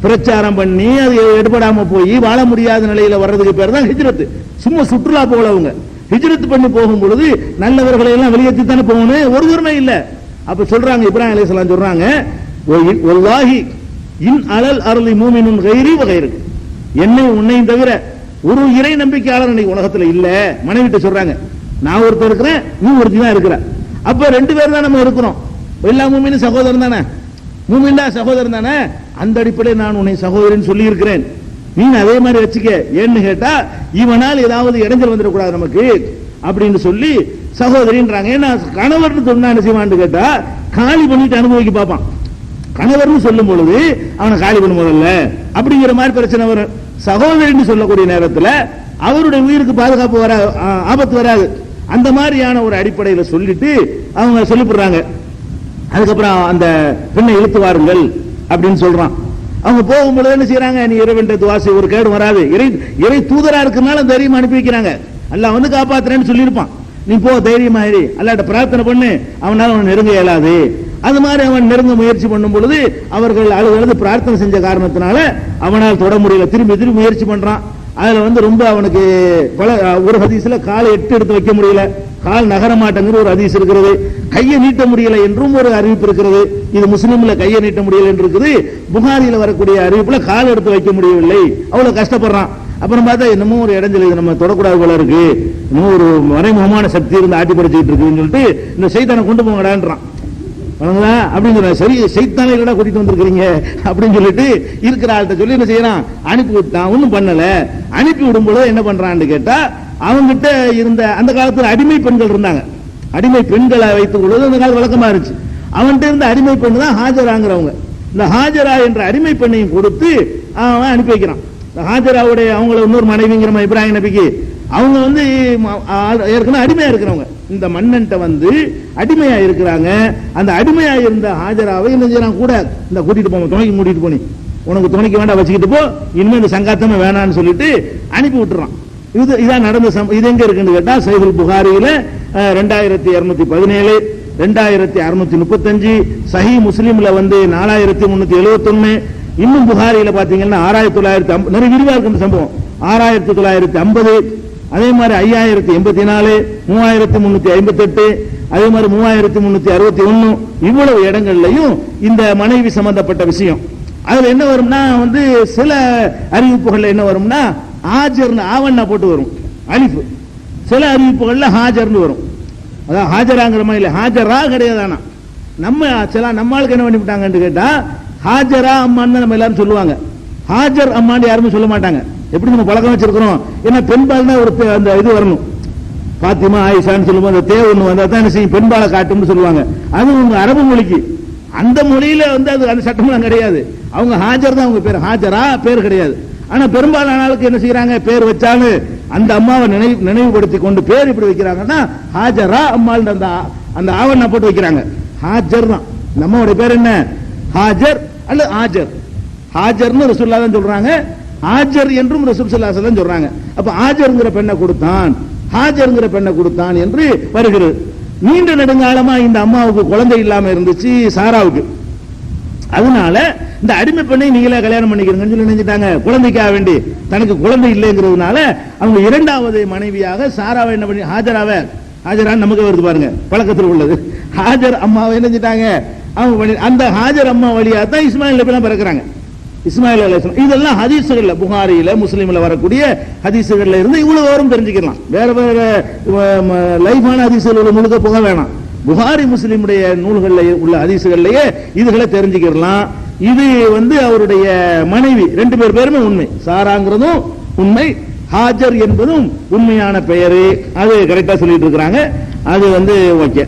பிரச்சாரம் பண்ணி அது எடுபடாம போய் வாழ முடியாத நிலையில வர்றதுக்கு பேர் தான் ஹிஜ்ரத். சும்மா சுற்றுலா போலவங்க ஹிஜ்ரத் பண்ணி போகும் பொழுது நல்லவர்களை எல்லாம் வெளியேற்றி தானே போகணும், ஒருவருமே இல்ல. அப்ப சொல்றாங்க இப்ராஹிம் அலைஹிஸ்ஸலாம் சொல்றாங்க, வல்லாஹி இன் அலல் அர்லி மூமினுன் கைரி வகைருக்கு, என்னை உன்னையும் தவிர ஒரு இறை நம்பிக்கையாளர் இன்னைக்கு உலகத்துல இல்ல. மனைவிட்ட சொல்றாங்க, நான் ஒருத்தர் இருக்கிறேன், நீ ஒருத்தி தான் இருக்கிற. அப்ப 2 பேர் தான் நம்ம இருக்கிறோம். எல்லா மூமினும் சகோதரன் தானே, மூமின் தான் சகோதரன் தானே. அந்த அடிப்படையில் நான் உன்னை சகோதரன் சொல்லி இருக்கிறேன், நீ அதே மாதிரி வச்சுக்க. ஏன்னு கேட்டா இவனால் ஏதாவது இடைஞ்சல் வந்துடக்கூடாது நமக்கு அப்படின்னு சொல்லி சகோதரின்றாங்க. ஏன்னா கணவர்னு சொன்னா என்ன செய்வான்னு கேட்டா காலி பண்ணிட்டு அனுபவிக்க பார்ப்பான். கணவர்னு சொல்லும் பொழுது அவனை காலி பண்ண முதல்ல அப்படிங்கிற மாதிரி பிரச்சனை வரும். சகோதரின்னு சொல்லக்கூடிய நேரத்தில் அவருடைய உயிருக்கு பாதுகாப்பு வராது, ஆபத்து வராது. அந்த மாதிரியான ஒரு அடிப்படையில் சொல்லிட்டு அவங்க சொல்லிவிடுறாங்க. அதுக்கப்புறம் அந்த பெண்ணை இழுத்து வாருங்கள் அப்படின்னு சொல்றான். அவங்க போகும்போது என்ன செய்யறாங்க, நீ இறைவன் துவாசி ஒரு கேடு வராது, இறை தூதரா இருக்கிறனால தைரியம் அனுப்பி வைக்கிறாங்க. அல்லாஹ் வந்து காப்பாத்துறேன்னு சொல்லியிருப்பான். நீ போ தைரியமா இரு, அல்லாஹ்ட்ட பிரார்த்தனை பண்ணு, அவனால அவன் நெருங்க இயலாது. அது மாதிரி அவன் நெருங்க முயற்சி பண்ணும் பொழுது அவர்கள் அழுது பிரார்த்தனை செஞ்ச காரணத்தினால அவனால் தொட முடியல. திரும்பி திரும்பி முயற்சி பண்றான். அதுல வந்து ரொம்ப அவனுக்கு பல ஒரு ஹதீஸ்ல காலை எடுத்து வைக்க முடியல, கால் நகர மாட்டேங்கிற ஒரு ஹதீஸ் இருக்கிறது. கையை நீட்ட முடியல என்றும் ஒரு அறிவிப்பு இருக்கிறது. இது முஸ்லிம்ல கையை நீட்ட முடியல என்று இருக்குது. புகாரியில வரக்கூடிய அறிவிப்புல கால் எடுத்து வைக்க முடியவில்லை, அவ்வளவு கஷ்டப்படுறான். அப்புறம் பார்த்தா என்னமோ ஒரு இடைஞ்சல், இது நம்ம தொடக்கூடாது போல இருக்கு, இன்னும் ஒரு மறைமுகமான சக்தி இருந்து ஆட்டி படைச்சிட்டு இருக்குன்னு சொல்லிட்டு இந்த சைத்தானை கொண்டு போங்கடான்றான். அப்படின்னு சரி சைத்தானை கூட கூட்டிட்டு வந்திருக்கிறீங்க அப்படின்னு சொல்லிட்டு இருக்கிற ஆள்கிட்ட சொல்லி என்ன செய்யறான், அனுப்பி விட்டான். ஒன்னும் பண்ணல. அனுப்பி விடும்போது என்ன பண்றான்னு கேட்டா, அவங்கிட்ட இருந்த அந்த காலத்துல அடிமை பெண்கள் இருந்தாங்க. அடிமை பெண்களை வைத்துக் கொள்வது அந்த கால வழக்கமா இருந்துச்சு. அவன்கிட்ட இருந்த அடிமை பெண் தான் ஹாஜராங்கிறவங்க. இந்த ஹாஜரா என்ற அடிமை பெண்ணையும் கொடுத்து அவன் அனுப்பி வைக்கிறான். ஹாஜராவுடைய அவங்கள இன்னொரு மனைவிங்கிற இப்ராஹிம் நபிக்கு அவங்க வந்து ஏற்கனவே அடிமையா இருக்கிறவங்க. இந்த மன்னன்ட்ட வந்து அடிமையா இருக்கிறாங்க. அந்த அடிமையா இருந்த ஹாஜராவை என்ன செய்யறான், கூட இந்த கூட்டிட்டு போங்க, துணைக்கு மூட்டிட்டு போனி, உனக்கு துணைக்கு வேண்டாம் வச்சுக்கிட்டு போ, இனிமே இந்த சங்காத்தமே வேணான்னு சொல்லிட்டு அனுப்பி விட்டுறான். இதான் நடந்த இது எங்க இருக்குன்னு கேட்டா சஹீஹுல் புகாரியில 2217, 2635, சஹீஹ் முஸ்லிம்ல வந்து 4371, இன்னும் புகாரியில பாத்தீங்கன்னா 6950, நிறைய விரிவா இருக்கு சம்பவம். 6950, அதே மாதிரி 5084, 3358, அதே மாதிரி 3361, இவ்வளவு இடங்கள்லையும் இந்த மனைவி சம்பந்தப்பட்ட விஷயம். அதுல என்ன வரும்னா வந்து சில அறிவிப்புகள்ல என்ன வரும்னா ஹாஜர்னு ஆவண்ணா போட்டு வரும் அலிஃப். சில அறிவிப்புகள்ல ஹாஜர்னு வரும். அதான் ஹாஜராங்கிற மாதிரி இல்ல, ஹாஜரா கிடையாதானா. நம்ம சில நம்மளுக்கு என்ன பண்ணி விட்டாங்கன்னு கேட்டா ஹாஜரா அம்மான்னு நம்ம எல்லாரும் சொல்லுவாங்க. ஹாஜர் அம்மான்னு யாருமே சொல்ல மாட்டாங்க. எப்படி நம்ம பழக்கம் வச்சிருக்கிறோம், ஏன்னா பெண்பால்னா ஒரு அந்த இது வரணும். பாத்திமா ஆயிஷான்னு சொல்லுவோம், அந்த தேவை ஒண்ணு வந்தா தான் என்ன செய்யும், பெண்பாலை காட்டும்னு சொல்லுவாங்க. அது உங்க அரபு மொழிக்கு, அந்த மொழியில வந்து அது அந்த சட்டம்லாம் கிடையாது. அவங்க ஹாஜர் தான் அவங்க பேர், ஹாஜரா பேர் கிடையாது. ஆனா பெரும்பாலான ஆளுக்கு என்ன செய்யறாங்க, பேர் வச்சாலும் அந்த அம்மாவை நினைவுபடுத்தி கொண்டு பேர் இப்படி வைக்கிறாங்கன்னா ஹாஜரா அம்மாள் அந்த ஆவண போட்டு வைக்கிறாங்க. ஹாஜர் தான் நம்மளுடைய பேர் என்ன, ஹாஜர் அல்ல ஹாஜர். ஹாஜர்னு ரசூலுல்லாஹ் தான் சொல்றாங்க, ஹாஜர் என்றும் ரசூல் ஸல்லல்லாஹு அலைஹி வஸல்லம் சொல்றாங்க. அப்ப ஹாஜர்ங்கிற பெண்ணை கொடுத்தான், ஹாஜர்ங்கிற பெண்ணை கொடுத்தான் என்று வருகிறது. நீண்ட நெடுங்காலமா இந்த அம்மாவுக்கு குழந்தை இல்லாம இருந்துச்சு சாராவுக்கு. அதனால இந்த அடிமை பெண்ணை நீங்களே கல்யாணம் பண்ணிக்கிறீங்கன்னு சொல்லி நினைச்சிட்டாங்க. குழந்தைக்காக வேண்டி தனக்கு குழந்தை இல்லைங்கிறதுனால அவங்க இரண்டாவது மனைவியாக சாராவை என்ன பண்ணி ஹாஜரான்னு நமக்கு வருது பாருங்க, பழக்கத்தில் உள்ளது. ஹாஜர் அம்மாவை என்ன செஞ்சிட்டாங்க, அவங்க அந்த ஹாஜர் அம்மா வழியா தான் இஸ்மாயில் நபி பிறக்கிறாங்க. இஸ்மாயில் அலைஹிஸ்ஸலாம் இதெல்லாம் ஹதீஸ்கள்ல புகாரியில முஸ்லிம்ல வரக்கூடிய ஹதீஸ்கள்ல இருந்து இவ்வளவு வரும் தெரிஞ்சுக்கலாம். வேற வேற லைஃபான ஹதீஸ்கள் முழுக்க போக வேணாம். புகாரி முஸ்லிமுடைய நூல்களில் உள்ள ஹதீஸ்கள்லயே இதுகளை தெரிஞ்சுக்கலாம். இது வந்து அவருடைய மனைவி, ரெண்டு பேருமே உண்மை. சாராங்கிறதும் உண்மை, ஹாஜர் என்பதும் உண்மையான பெயரு. அது கரெக்டா சொல்லிட்டு இருக்கிறாங்க. அது வந்து ஓகே.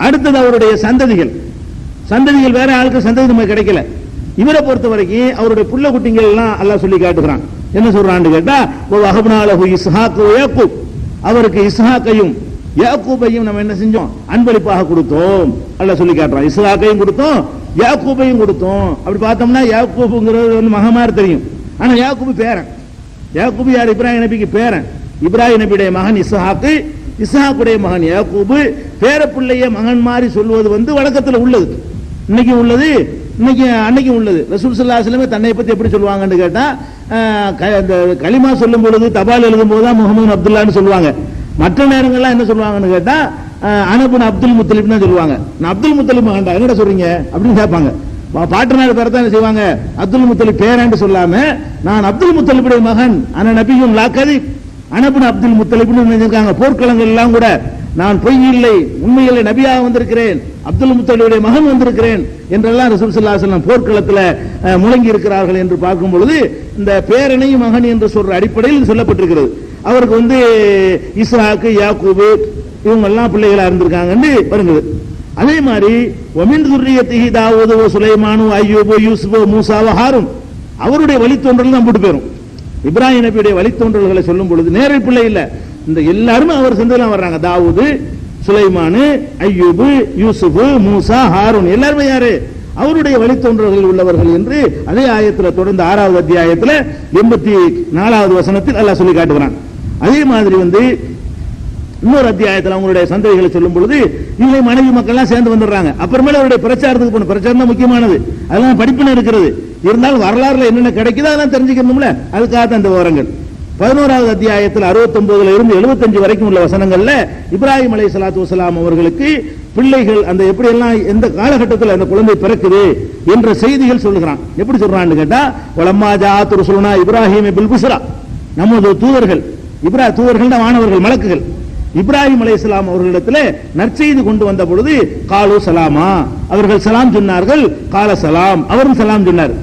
அடுத்தது அவருடைய சந்ததிகள் வேற ஆளுக்கு சந்ததி நமக்கு கிடைக்கல. இவரை பொறுத்த வரைக்கும் அவருடைய புள்ள குட்டிகள் எல்லாம் அல்லாஹ் சொல்லி காட்டுகிறான். என்ன சொல்றான்னு கேட்டா, வஹப்னாலஹு இஸ்ஹாக் வ யாக்கூப், அவருக்கு இஸ்ஹாக்கையும் யாக்கூபையும் நம்ம என்ன செஞ்சோம், அன்பளிப்பாக கொடுத்தோம். அல்லாஹ் சொல்லி காட்டுறான். இஸ்ஹாக்கையும் கொடுத்தோம், யாக்கூபையும் கொடுத்தோம். அப்படி பார்த்தோம்னா யாக்கூப்ங்கிறது வந்து மகமார் தெரியும். ஆனா யாக்கூப் பேரன். யாக்கூப் யார், இப்ராஹிம் நபிக்கு பேரன். இப்ராஹிம் நபியுடைய மகன் இஸ்ஹாக், இஸ்ஹாக்குடைய மகன் யாக்கூப். பேரப்பிள்ளைய மகன் மாதிரி சொல்வது வந்து வழக்கத்தில் உள்ளது, இன்னைக்கு உள்ளது, அன்னைக்கு உள்ளது. ரசூல் ஸல்லல்லாஹு அலைஹி வஸல்லம் தன்னை பத்தி எப்படி சொல்லுவாங்கன்னு கேட்டா, அந்த கலிமா சொல்லும் பொழுது தபால் எழுதும் போது தான் முஹம்மது அப்துல்லான்னு சொல்லுவாங்க. மற்ற நேரங்கள்லாம் என்ன சொல்லுவாங்கன்னு கேட்டா அனபுன் அப்துல் முத்தலிப் தான் சொல்லுவாங்க. நான் அப்துல் முத்தலிப் மகன்டா, என்னடா சொல்றீங்க அப்படின்னு கேட்பாங்க. பாட்டனார் பேரை தான் என்ன செய்வாங்க, அப்துல் முத்தலிப் பேரன்னு சொல்லாம நான் அப்துல் முத்தலிபுடைய மகன், ஆனா நபியும் லாக்கதி அனபுன் அப்துல் முத்தலிப்னு நினைச்சிருக்காங்க. போர்க்களங்கள் எல்லாம் கூட நான் பொய் இல்லை, உண்மையிலே நபியாக வந்திருக்கிறேன், அப்துல் முத்தலிபுடைய மகன் வந்திருக்கிறேன் என்றெல்லாம் ரசூல் ஸல்லல்லாஹு அலைஹி வஸல்லம் போர்க்களத்தில் முழங்கி இருக்கிறார்கள் என்று பார்க்கும் பொழுது இந்த பேரனை மகன் என்று சொல்ற அடிப்படையில் சொல்லப்பட்டிருக்கிறது. அவருக்கு வந்து இஸ்ஹாக், யாக்கூபு இவங்க எல்லாம் பிள்ளைகளா இருந்திருக்காங்கன்னு வருகிறது. அதே மாதிரி வமின் துர்ரியத்திஹி தாவூது வ சுலைமானு அய்யூபு யூசுஃபு மூசா வ ஹாரூன், அவருடைய வழித்தோன்றல் தான் போட்டு போயிரும். இப்ராஹிம் நபியுடைய வழித்தோன்றல்களை சொல்லும் பொழுது நேரடி பிள்ளை இல்ல, இந்த எல்லாருமே அவர் செஞ்செல்லாம் வர்றாங்க. தாவூது, சுலைமானு, அய்யூபு, யூசுஃபு, மூசா, ஹாரூன் எல்லாருமே யாரு, அவருடைய வழித்தோன்றல்கள் உள்ளவர்கள் என்று அதே ஆயத்தில் தொடர்ந்து 6வது அத்தியாயத்தில் 84வது வசனத்தில் அல்லாஹ் சொல்லி காட்டுகிறான். அதே மாதிரி வந்து இன்னொரு அத்தியாயத்தில் அவங்களுடைய சந்ததிகளை சொல்லும் பொழுது இவங்க மனைவி மக்கள் எல்லாம் சேர்ந்து வந்துடுறாங்க. அப்புறமேல அவருடைய பிரச்சாரத்துக்கு போகணும். பிரச்சாரம் தான் முக்கியமானது, அதெல்லாம் படிப்பின இருக்கிறது. இருந்தாலும் வரலாறுல என்னென்ன கிடைக்குதோ அதெல்லாம் தெரிஞ்சுக்கணும்ல, அதுக்காக தான் இந்த விவரங்கள். 11வது அத்தியாயத்தில் 69 இருந்து 75 வரைக்கும் உள்ள வசனங்கள்ல இப்ராஹிம் அலைஹிஸ்ஸலாத்து வஸலாம் அவர்களுக்கு பிள்ளைகள் அந்த எப்படி எல்லாம் எந்த காலகட்டத்தில் அந்த குழந்தை பிறக்குது என்ற செய்திகள் சொல்லுகிறான். எப்படி சொல்றான்னு கேட்டா, வலம்மா ஜாஅத் ருசுலுனா இப்ராஹிம் பில் புஸ்ரா, நமது தூதர்கள் தூதர்கள் மாணவர்கள் மலக்குகள் இப்ராஹிம் அலைஹிஸ்ஸலாம் அவர்களிடத்தில் நற்செய்தி கொண்டு வந்த பொழுது காலு சலாமா, அவர்கள் சலாம் சொன்னார்கள். கால சலாம், அவரும் சலாம் சொன்னார்.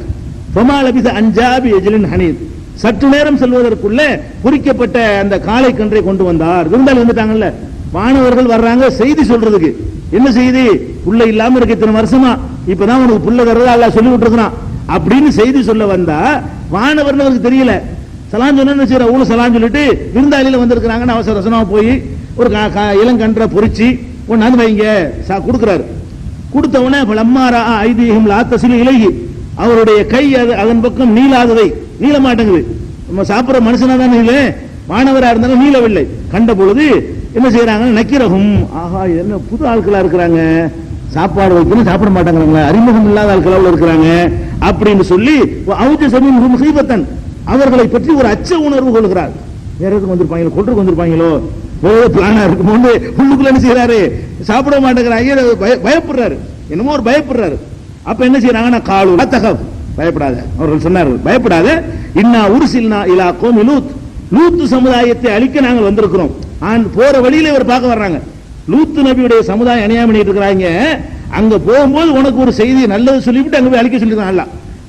ஃபமா லபிஸ அன் ஜாஅ பி அஜ்லின் ஹனீத், சற்று நேரம் செல்வதற்குள்ள குறிக்கப்பட்ட அந்த காளை கன்றை கொண்டு வந்தார். விருந்தாளி வந்துட்டாங்கல்ல, மாணவர்கள் வர்றாங்க செய்தி சொல்றதுக்கு. என்ன செய்தி? புள்ள இல்லாம இருக்கு இத்தனை வருஷமா, இப்பதான் உனக்கு புள்ள தர்றதா அல்லாஹ் சொல்லி விட்டுருக்கான் அப்படின்னு செய்தி சொல்ல வந்தா மாணவர்னு அவருக்கு தெரியல. சலாம் சொன்னு சரி அவ்வளவு சலாம் சொல்லிட்டு விருந்தாளியில வந்திருக்கிறாங்கன்னு அவசர அவசரமா போய் ஒரு இளங்கன்றை பொறிச்சு ஒன்னாந்து வைங்க கொடுக்கிறாரு. கொடுத்த உடனே பலம்மாரா ஐதீகம் லாத்தசிலு இலகி, அவருடைய கை அதன் பக்கம் நீளாததை, நீள மாட்டேங்குது. நம்ம சாப்பிடுற மனுஷனா தான் நீள, மாணவரா இருந்தாலும் நீளவில்லை. கண்ட பொழுது என்ன செய்யறாங்க? நக்கிரகும், ஆஹா என்ன புது ஆட்களா இருக்கிறாங்க, சாப்பாடு வைக்கணும் சாப்பிட மாட்டாங்க, அறிமுகம் இல்லாத ஆட்களாக இருக்கிறாங்க அப்படின்னு சொல்லி அவுஜ சமீன் ஹீபத்தன், அவர்களை பற்றி ஒரு அச்ச உணர்வு கொள்கிறார். வேற எதுக்கு வந்திருப்பாங்களோ, கொன்றுக்கு வந்திருப்பாங்களோ, பிளானா இருக்கும் உள்ளுக்குள்ள என்ன செய்யறாரு? சாப்பிட மாட்டேங்கிறாங்க, பயப்படுறாரு, என்னமோ ஒரு பயப்படுறாரு. அப்ப என்ன செய்யறாங்கன்னா காலு தகவ், பயப்படாத, அவர்கள் சொன்னார்கள் பயப்படாத, இன்னா உர்சில்னா இலா கௌமி லூத், லூத் சமுதாயத்தை அழிக்க நாங்கள் வந்திருக்கிறோம். போற வழியில இவர் பார்க்க வர்றாங்க. லூத் நபியுடைய சமுதாயம் அநியாயம் பண்ணிட்டு இருக்கிறாங்க. அங்க போகும்போது உனக்கு ஒரு செய்தி நல்லது சொல்லிவிட்டு அங்க போய் அழிக்க சொல்லிருக்காங்க.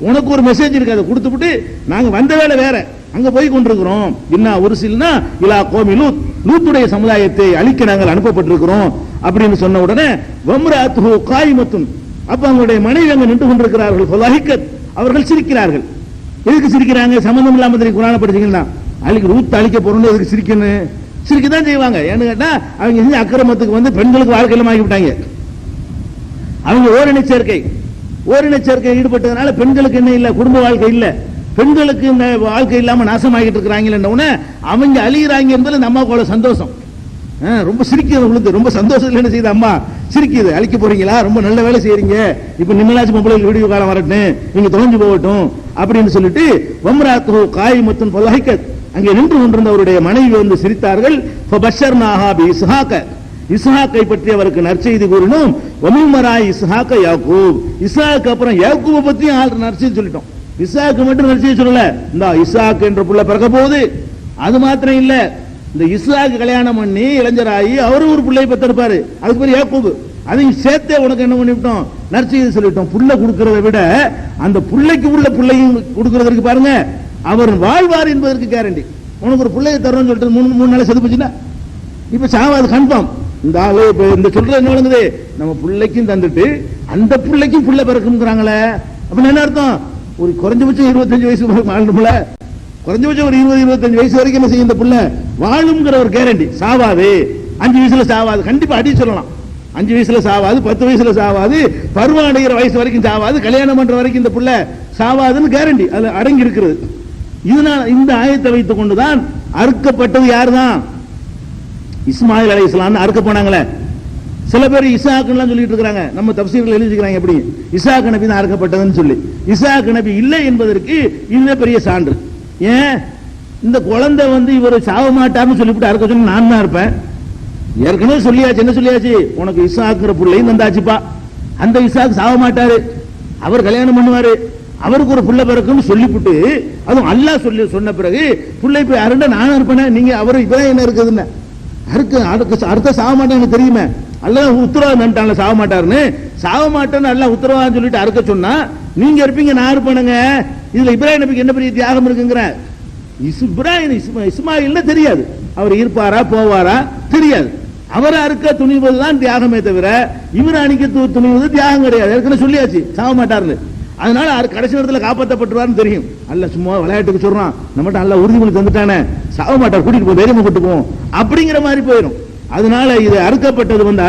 உனக்கு ஒரு மெசேஜ் இருக்கு, அதை கொடுத்துவிட்டு நாங்க வந்த வேலை வேற, அங்க போய் கொண்டிருக்கிறோம். இன்னா உர்சில்னா இலா கௌமி லூத், லூத்துடைய சமுதாயத்தை அழிக்க நாங்கள் அனுப்பப்பட்டிருக்கிறோம் அப்படின்னு சொன்ன உடனே வம்ராத்துஹு காயிமத்துன், அப்ப அவங்களுடைய மனைவி அங்க நின்று கொண்டிருக்கிறார்கள். ஃபலஹிகத், அவர்கள் சிரிக்கிறார்கள். எதுக்கு சிரிக்கிறாங்க? சம்பந்தம் இல்லாம தெரியும், குர்ஆனை படிச்சீங்கன்னா லூத் அழிக்க போறோம்னு எதுக்கு சிரிக்கணும்? சிரிக்கதான் செய்வாங்க. ஏன்னு கேட்டா அவங்க செஞ்ச அக்கிரமத்துக்கு வந்து பெண்களுக்கு வாழ்க்கையில ஆகி விட்டாங்க. அவங்க ஓரின சேர்க்கை ஈடுபட்டதுனால பெண்களுக்கு என்ன இல்ல, குடும்ப வாழ்க்கை இல்ல, பெண்களுக்கு இந்த வாழ்க்கை இல்லாம நாசமாகிட்டு இருக்கிறாங்க. அவங்க அழிகிறாங்க என்பது நம்ம அம்மாவோட சந்தோஷம். ரொம்ப சிரிக்கிறது, உங்களுக்கு ரொம்ப சந்தோஷம் என்ன செய்யுது? அம்மா சிரிக்குது, அழிக்க போறீங்களா, ரொம்ப நல்ல வேலை செய்யறீங்க, இப்ப நிம்மலாச்சு மொபைல் வீடியோ காலம் வரட்டும், நீங்க தொலைஞ்சு போகட்டும் அப்படின்னு சொல்லிட்டு வம்ராத்துஹு காயிமத்துன் ஃபலஹிகத், அங்கே நின்று கொண்டிருந்தவருடைய மனைவி வந்து சிரித்தார்கள். ஃபபஷர்னாஹா பி இஸ்ஹாக, இஸ்ஹாக்கை பற்றி அவருக்கு நற்செய்தி கூறினோம். வமிமராய் இஸ்ஹாக யாக்கூப், இஸ்ஹாக்கு அப்புறம் யாக்கூபை பத்தியும் நற்செய்தி சொல்லிட்டோம். இஸ்ஹாக்கு மட்டும் நற்செய்தி சொல்லல, இந்த இஸ்ஹாக் என்ற புள்ள பிறக்க போகுது. அது மாத்திரம் இல்ல, இந்த இஸ்ஹாக்கு கல்யாணம் பண்ணி இளைஞராகி அவரும் ஒரு பிள்ளையை பெற்றிருப்பாரு, அதுக்கு பேர் யாக்கூப். அதையும் சேர்த்தே உனக்கு என்ன பண்ணிவிட்டோம்? நற்செய்தி சொல்லிட்டோம். புள்ள கொடுக்கிறத விட அந்த புள்ளைக்கு உள்ள பிள்ளையும் கொடுக்கிறதுக்கு பாருங்க, அவர் வாழ்வார் என்பதற்கு கேரண்டி. உனக்கு ஒரு பிள்ளையை தரோம்னு சொல்லிட்டு மூணு நாள் செத்து போச்சுன்னா இப்ப சாவாது கன்ஃபார்ம். இந்த ஆளு இந்த சொல்றது என்ன விளங்குது? நம்ம பிள்ளைக்கும் தந்துட்டு அந்த பிள்ளைக்கும் புள்ள பிறக்குங்கிறாங்களே, அப்ப என்ன அர்த்தம்? ஒரு குறைஞ்சபட்சம் 25 வயசு வாழணும்ல, குறைஞ்சபட்சம் ஒரு 20-25 வயசு வரைக்கும் என்ன செய்யும்? இந்த புள்ள வாழுங்கிற ஒரு கேரண்டி. சாவாது, 5 வயசுல சாவாது, கண்டிப்பா அடி சொல்லலாம். 5 வயசுல சாவாது, 10 வயசுல சாவாது, பருவம் அடைகிற வயசு வரைக்கும் சாவாது, கல்யாணம் பண்ற வரைக்கும் இந்த புள்ள சாவாதுன்னு கேரண்டி அதுல அடங்கி இருக்கிறது. இதனால இந்த ஆயத்தை வைத்துக் கொண்டுதான் அறுக்கப்பட்டது யாருதான்? இஸ்மாயில் அலைஹிஸ்ஸலாம் அறுக்க போனாங்களே. சில பேர் இஸ்ஹாக்னு சொல்லிட்டு இருக்காங்க, நம்ம தப்சீர்ல எழுதிக்கிறாங்க எப்படி இஸ்ஹாக் நபி தான் அறுக்கப்பட்டதுன்னு சொல்லி. இஸ்ஹாக் நபி இல்லை என்பதற்கு இதுவே பெரிய சான்று. ஏன் இந்த குழந்தை வந்து இவர் சாவ மாட்டார்னு சொல்லிவிட்டு அறுக்க சொல்லி நான் தான் இருப்பேன். ஏற்கனவே சொல்லியாச்சு, என்ன சொல்லியாச்சு? உனக்கு இஸ்ஹாக்ங்கிற பிள்ளையும் தந்தாச்சுப்பா, அந்த இஸ்ஹாக் சாவ மாட்டாரு, அவர் கல்யாணம் பண்ணுவாரு, அவருக்கு ஒரு புள்ள பிறக்குன்னு சொல்லிவிட்டு அதுவும் அல்லாஹ் சொல்லி சொன்ன பிறகு புள்ளை போய் அருண்ட நானும் இருப்பேன், நீங்க அவரு இப்பதான் என்ன இருக்குதுன்னு அடுத்த சாவ மாட்டேன்னு தெரியுமே, அல்லாஹ் உத்தரவாதம் பண்ணிட்டான்ல சாவ மாட்டாருன்னு. சாவ மாட்டேன்னு அல்லாஹ் உத்தரவாதம் சொல்லிட்டு அறுக்க சொன்னா நீங்க இருப்பீங்க, நான் இருப்பேனுங்க. இதுல இப்ராஹிம் நபிக்கு என்ன பெரிய தியாகம் இருக்குங்கிற? இஸ்மாயில்ல தெரியாது, அவர் இருப்பாரா போவாரா தெரியாது. அவரை அறுக்க துணிவதுதான் தியாகமே தவிர இவர் அணிக்க துணிவது தியாகம் கிடையாது. ஏற்கனவே சொல்லியாச்சு சாவ மாட்டாருன்னு. அதனால கடைசி நேரத்தில் காப்பாற்றப்பட்டுருவார்னு தெரியும். அல்ல சும்மா விளையாட்டுக்கு சொல்றான், நம்மகிட்ட அல்ல உறுதிமொழி தந்துட்டானே, சாவ மாட்டார், கூட்டிட்டு போ, தைரியமா கூட்டு போவோம் அப்படிங்கிற மாதிரி போயிடும். அதனால இது அறுக்கப்பட்டது வந்து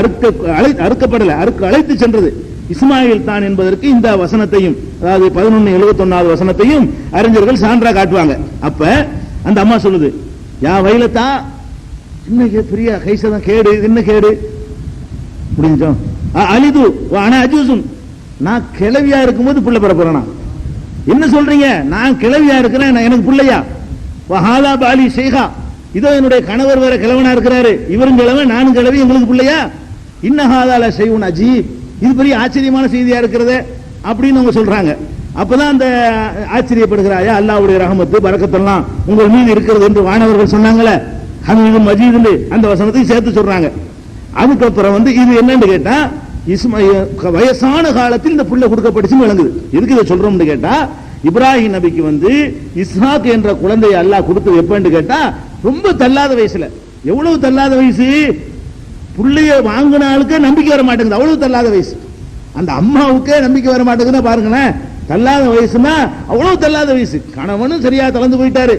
அறுக்கப்படல, அழைத்து சென்றது இஸ்மாயில் தான் என்பதற்கு இந்த வசனத்தையும், அதாவது 11:71 வசனத்தையும் அறிஞர்கள் சான்றா காட்டுவாங்க. அப்ப அந்த அம்மா சொல்லுது, யா வைலத்தா, சின்ன பெரிய கைசதான் கேடு, என்ன கேடு முடிஞ்சோம். அலிது ஆனா அஜூசும், நான் கிளவியா இருக்கும்போது புள்ள பெற போறேனா? என்ன சொல்றீங்க? நான் கிளவியா இருக்கிறேன், எனக்கு பிள்ளையா? வஹாலா பாலி ஷேகா, இதோ என்னுடைய கணவர் வேற கிழவனா இருக்கிறாரு, இவரும் கிழவன் நானும் கிழவி, எங்களுக்கு பிள்ளையா? இன்னஹாதால ஷைஉன் அஜீப், இது பெரிய ஆச்சரியமான செய்தியா இருக்கிறது அப்படின்னு அவங்க சொல்றாங்க. அப்பதான் அந்த ஆச்சரியப்படுகிறாயா அல்லாஹ்வுடைய ரஹமத்து பரக்கத்தெல்லாம் உங்கள் மீது இருக்கிறது என்று வானவர்கள் சொன்னாங்களே, ஹமீது மஜீது அந்த வசனத்தை சேர்த்து சொல்றாங்க. அதுக்கப்புறம் இது என்னன்னு கேட்டா, வயசான காலத்தில் இந்த புள்ள கொடுக்கப்பட்டுச்சுன்னு விளங்குது. எதுக்கு இதை சொல்றோம்னு கேட்டா, இப்ராஹிம் நபிக்கு இஸ்ஹாக் என்ற குழந்தையை அல்லாஹ் கொடுத்தது எப்பன்னு கேட்டா, ரொம்ப தள்ளாத வயசுல. எவ்வளவு தள்ளாத வயசு? புள்ளைய வாங்கின ஆளுக்கு நம்பிக்கை வர மாட்டேங்குது, அவ்வளவு தள்ளாத வயசு. அந்த அம்மாவுக்கே நம்பிக்கை வர மாட்டேங்குதுன்னா பாருங்களேன், தள்ளாத வயசுனா அவ்வளவு தள்ளாத வயசு. கணவனும் சரியா தளர்ந்து போயிட்டாரு,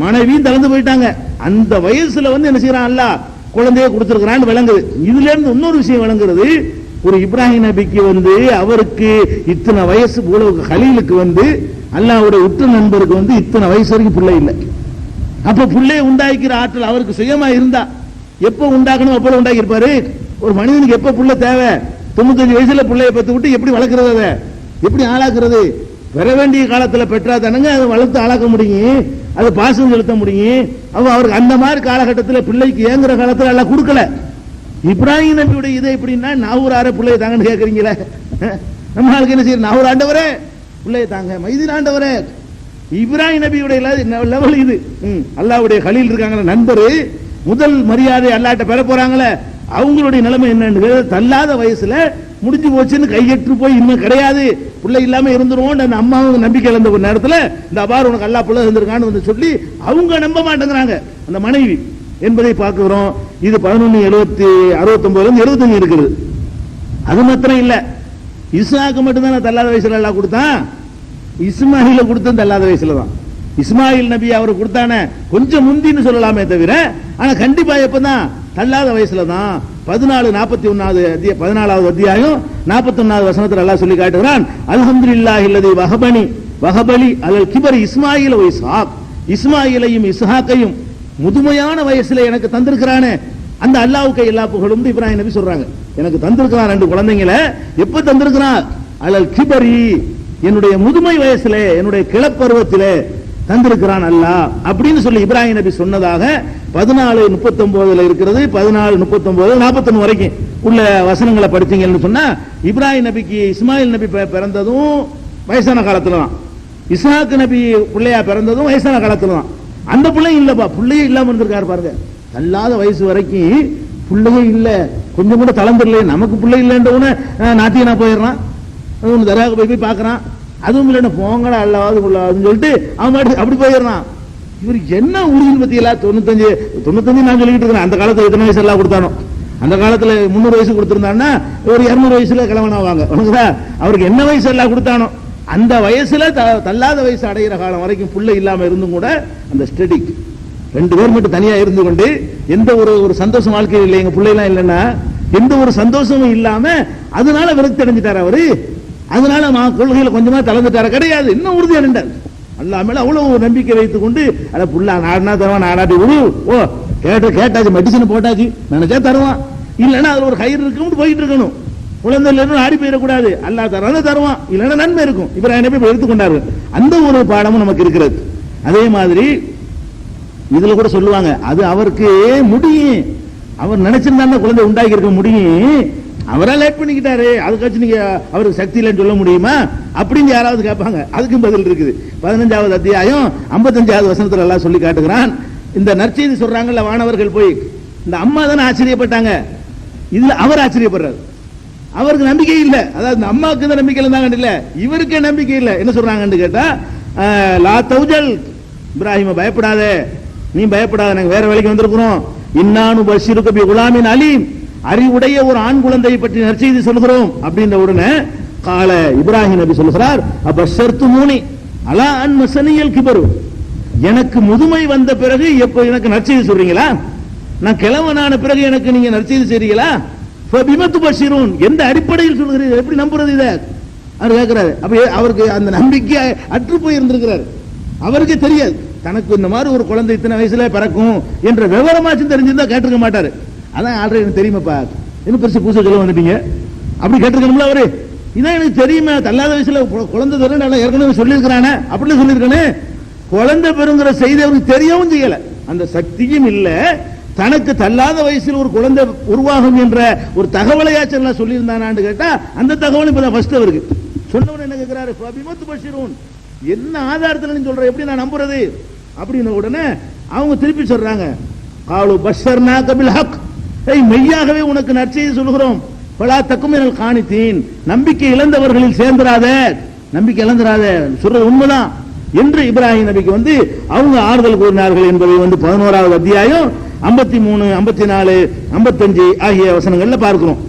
மனைவியும் தளர்ந்து போயிட்டாங்க. அந்த வயசுல என்ன செய்யறான் அல்லாஹ் குழந்தையை கொடுத்திருக்கிறான்னு விளங்குது. இதுல இருந்து இன்னொரு விஷயம் விளங்குறது, ஒரு இப்ராஹிம் நபிக்கு அவருக்கு இத்தனை வயசு போல ஹலீலுக்கு அல்லாஹ்வுடைய உற்ற நண்பருக்கு இத்தனை வயசு வரைக்கும் பிள்ளை இல்லை. அப்ப பிள்ளையை உண்டாக்கிற ஆற்றல் அவருக்கு சுயமா இருந்தா எப்ப உண்டாக்கணும் அப்போ உண்டாக்கி இருப்பாரு. ஒரு மனிதனுக்கு எப்ப புள்ள தேவை? 95 வயசுல பிள்ளைய பத்து விட்டு எப்படி வளர்க்கறது, அதை எப்படி ஆளாக்குறது? பெற வேண்டிய காலத்துல பெற்றா தானங்க அதை வளர்த்து ஆளாக்க முடியும், அது பாசம் செலுத்த முடியும். அவருக்கு அந்த மாதிரி காலகட்டத்தில் பிள்ளைக்கு ஏங்குற காலத்தில் எல்லாம் கொடுக்கல. இப்ராஹிம் நபியுடைய இதை எப்படின்னா, நாவூரார பிள்ளைய தாங்கன்னு கேட்கறீங்களே, நம்ம ஆளுக்கு என்ன செய்ய, நாவூர் ஆண்டவரே பிள்ளைய தாங்க, மைதீன் ஆண்டவரே. இப்ராஹிம் நபியுடைய லெவல் இது. அல்லாஹ்வுடைய கலீல் இருக்காங்க நண்பர், முதல் மரியாதை அல்லாஹ்ட்ட பெற போறாங்களே, அவங்களுடைய நிலைமை என்னன்னு, தள்ளாத வயசுல முடிஞ்சு போச்சுன்னு கையெற்று போய் இன்னும் கிடையாது பிள்ளை இல்லாம இருந்துரும் அந்த அம்மாவும் நம்பிக்கை இழந்த ஒரு நேரத்தில் இந்த அபார் உனக்கு அல்லாஹ் பிள்ளை இருந்திருக்கான்னு சொல்லி அவங்க நம்ப மாட்டேங்கிறாங்க அந்த மனைவி என்பதை பார்க்கிறோம். இது 1169 75 இருக்குது. அது மாத்திரம் இல்ல, இஸ்ஹாக்கு மட்டும்தான் தள்ளாத வயசுல எல்லாம் கொடுத்தான், இஸ்மாயில கொடுத்தது தள்ளாத வயசுல தான். இஸ்மாயில் நபி அவர் கொடுத்தானே கொஞ்சம் முந்தின்னு சொல்லலாமே தவிர, ஆனா கண்டிப்பா எப்பதான் தள்ளாத வயசுல தான். 14:41 அத்தியாயம் 41 வசனத்தில் அல்லாஹ் சொல்லி காட்டுகிறான், அல்ஹம்துலில்லாஹி அல்லதி வஹபலி அலல் கிபரி இஸ்மாயில் வ இஸ்ஹாக், இஸ்மாயிலையும் இஸ்ஹாக்கையும் முதுமையான வயசுல எனக்கு தந்திருக்கிறானே அந்த அல்லாஹ்வுக்கு எல்லா புகழும் இப்ராஹிம் நபி சொல்றாங்க. எனக்கு தந்திருக்கிறான் 2 குழந்தைங்களை. எப்ப தந்திருக்கிறான்? அலல் கிபரி, என்னுடைய முதுமை வயசுல, என்னுடைய கிளப்பருவத்திலே தந்திருக்கிறான் அல்லாஹ் அப்படின்னு சொல்லி இப்ராஹிம் நபி சொன்னதாக 14:39 இருக்கிறது. 14:39 41 வரைக்கும் உள்ள வசனங்களை படிச்சீங்கன்னு சொன்னா, இப்ராஹிம் நபிக்கு இஸ்மாயில் நபி பிறந்ததும் வயசான காலத்துல தான், இஸ்ஹாக் நபி பிள்ளையா பிறந்ததும் வயசான காலத்துல தான். அந்த பிள்ளையும் இல்லப்பா, பிள்ளையே இல்லாம இருந்திருக்காரு பாருங்க. தள்ளாத வயசு வரைக்கும் பிள்ளையே இல்ல, கொஞ்சம் கூட தளர்ந்துடல. நமக்கு பிள்ளை இல்லைன்றவன நாட்டியனா போயிடுறான், தராக போய் பாக்குறான், அதுவும் இல்லைன்னா போங்கடா அல்லாவது உள்ளாதுன்னு சொல்லிட்டு அவன் அப்படி போயிடுறான். இவருக்கு என்ன உறுதின்னு பத்தியலா? 95 நான் சொல்லிட்டு இருக்கிறேன். அந்த காலத்துல எத்தனை வயசு எல்லாம் கொடுத்தானோ, அந்த காலத்துல 300 வயசு கொடுத்திருந்தான்னா ஒரு 200 வயசுல கிழவனாவாங்க. அவருக்கு என்ன வயசு எல்லாம் கொடுத்தானோ அந்த வயசுல தள்ளாத வயசு அடைகிற காலம் வரைக்கும் புள்ள இல்லாம இருந்தும் கூட அந்த ஸ்டடி 2 பேர் மட்டும் தனியா இருந்து கொண்டு எந்த ஒரு சந்தோஷம் வாழ்க்கையில் இல்லை, எங்க பிள்ளைலாம் இல்லைன்னா எந்த ஒரு சந்தோஷமும் இல்லாம அதனால விரக்தி அடைஞ்சிட்டார் அவரு. அதனால கொள்கையில கொஞ்சமா தளர்ந்துட்டார கிடையாது, இன்னும் உறுதியா நின்றார். அல்லாஹ் மேல அவ்வளவு நம்பிக்கை வைத்துக் கொண்டு அத புள்ள நாடனா தருவான், நாடாட்டி விடு, ஓ கேட்டாச்சு மெடிசன் போட்டாச்சு நினைச்சா தருவான், இல்லைன்னா அதுல ஒரு கயிறு இருக்கும் போயிட்டு இருக்கணும். குழந்தைல ஆடி போயிடக்கூடாது, அல்லாஹ் தருவான், இல்லைன்னா நன்மை இருக்கும். இப்ராஹிம் நபி எடுத்துக்கொண்டார்கள். அந்த ஒரு பாடமும் நமக்கு இருக்கிறது. அதே மாதிரி இதுல கூட சொல்லுவாங்க, அது அவருக்கு முடியும், அவர் நினைச்சிருந்தா குழந்தை உண்டாக்கி இருக்க முடியும், அவரா லேட் பண்ணிக்கிட்டாரு, அதுக்காச்சும் நீங்க அவருக்கு சக்தி இல்லைன்னு சொல்ல முடியுமா அப்படின்னு யாராவது கேட்பாங்க. அதுக்கும் பதில் இருக்குது. 15வது அத்தியாயம் 55வது வசனத்துல எல்லாம் சொல்லி காட்டுகிறான். இந்த நற்செய்தி சொல்றாங்கல்ல வானவர்கள் போய், இந்த அம்மா தானே ஆச்சரியப்பட்டாங்க, இதுல அவர் ஆச்சரியப்படுறாரு. அவருக்கு நம்பிக்கை இல்லை, அதாவது இந்த அம்மாவுக்கு தான் நம்பிக்கை இருந்தாங்க இல்ல, இவருக்கே நம்பிக்கை இல்லை. என்ன சொல்றாங்கன்னு கேட்டா, லா தௌஜல், இப்ராஹிம் பயப்படாத, நீ பயப்படாத, நாங்க வேற வேலைக்கு வந்திருக்கிறோம். இன்னானு பஷீருக்கு பி குலாமின் அலீம், அறிவுடைய ஒரு ஆண் குழந்தையை பற்றி நற்செய்தி சொல்கிறோம் அப்படின்ற உடனே கால இப்ராஹிம் நபி சொல்கிறார், அபஷர்து மூனி அலா அன் மசனியல் கிபரு, எனக்கு முதுமை வந்த பிறகு எப்ப எனக்கு நற்செய்தி சொல்றீங்களா? நான் கிழவனான பிறகு எனக்கு நீங்க நற்செய்தி செய்றீங்களா? ஃபபிமத்து பஷீரூன், எந்த அடிப்படையில் சொல்கிறீர்கள், எப்படி நம்புறது இத? அவர் கேட்கிறாரு. அப்ப அவருக்கு அந்த நம்பிக்கை அற்று போய் இருந்திருக்கிறார், அவருக்கு தெரியாது. தனக்கு இந்த மாதிரி ஒரு குழந்தை இத்தனை வயசுல பிறக்கும் என்ற விவரமாச்சும் தெரிஞ்சிருந்தா கேட்டிருக்க மாட்டாரு. அதான் ஆல்ரெடி எனக்கு தெரியுமாப்பா, என்ன பெருசு பூசை சொல்ல வந்துட்டீங்க அப்படி கேட்டிருக்கணும்ல அவரு. இதான் எனக்கு தெரியுமே, தள்ளாத வயசுல குழந்தை தரும் ஏற்கனவே சொல்லியிருக்கிறானே அப்படின்னு சொல்லியிருக்கேன்னு. குழந்தை பெறுங்கிற செய்தி அவருக்கு தெரியவும் செய்யல, அந்த சக்தியும் இல்ல. தனக்கு தள்ளாத வயசில் ஒரு குழந்தை உருவாகும் என்ற ஒரு தகவலையாச்சல் சொல்லியிருந்தானான்னு கேட்டா அந்த தகவல் இப்பதான் ஃபர்ஸ்ட் அவருக்கு சொன்னவன் என்ன கேட்கிறாரு, என்ன ஆதாரத்தில் நீ சொல்ற, எப்படி நான் நம்புறது அப்படின்னு உடனே அவங்க திருப்பி சொல்றாங்க, காலு பஷர்னா கபில் ஹக், மெய்யாகவே உனக்கு நற்செய்தி சொல்கிறோம், பலா தக்குமினல் காணித்தீன், நம்பிக்கை இழந்தவர்களில் சேர்ந்துராத, நம்பிக்கை இழந்துராத, சொல்றது உண்மைதான் என்று இப்ராஹிம் நபிக்கு அவங்க ஆறுதல் கூறினார்கள் என்பதை 11வது அத்தியாயம் 53, 54, 55 ஆகிய வசனங்கள்ல பார்க்கிறோம்.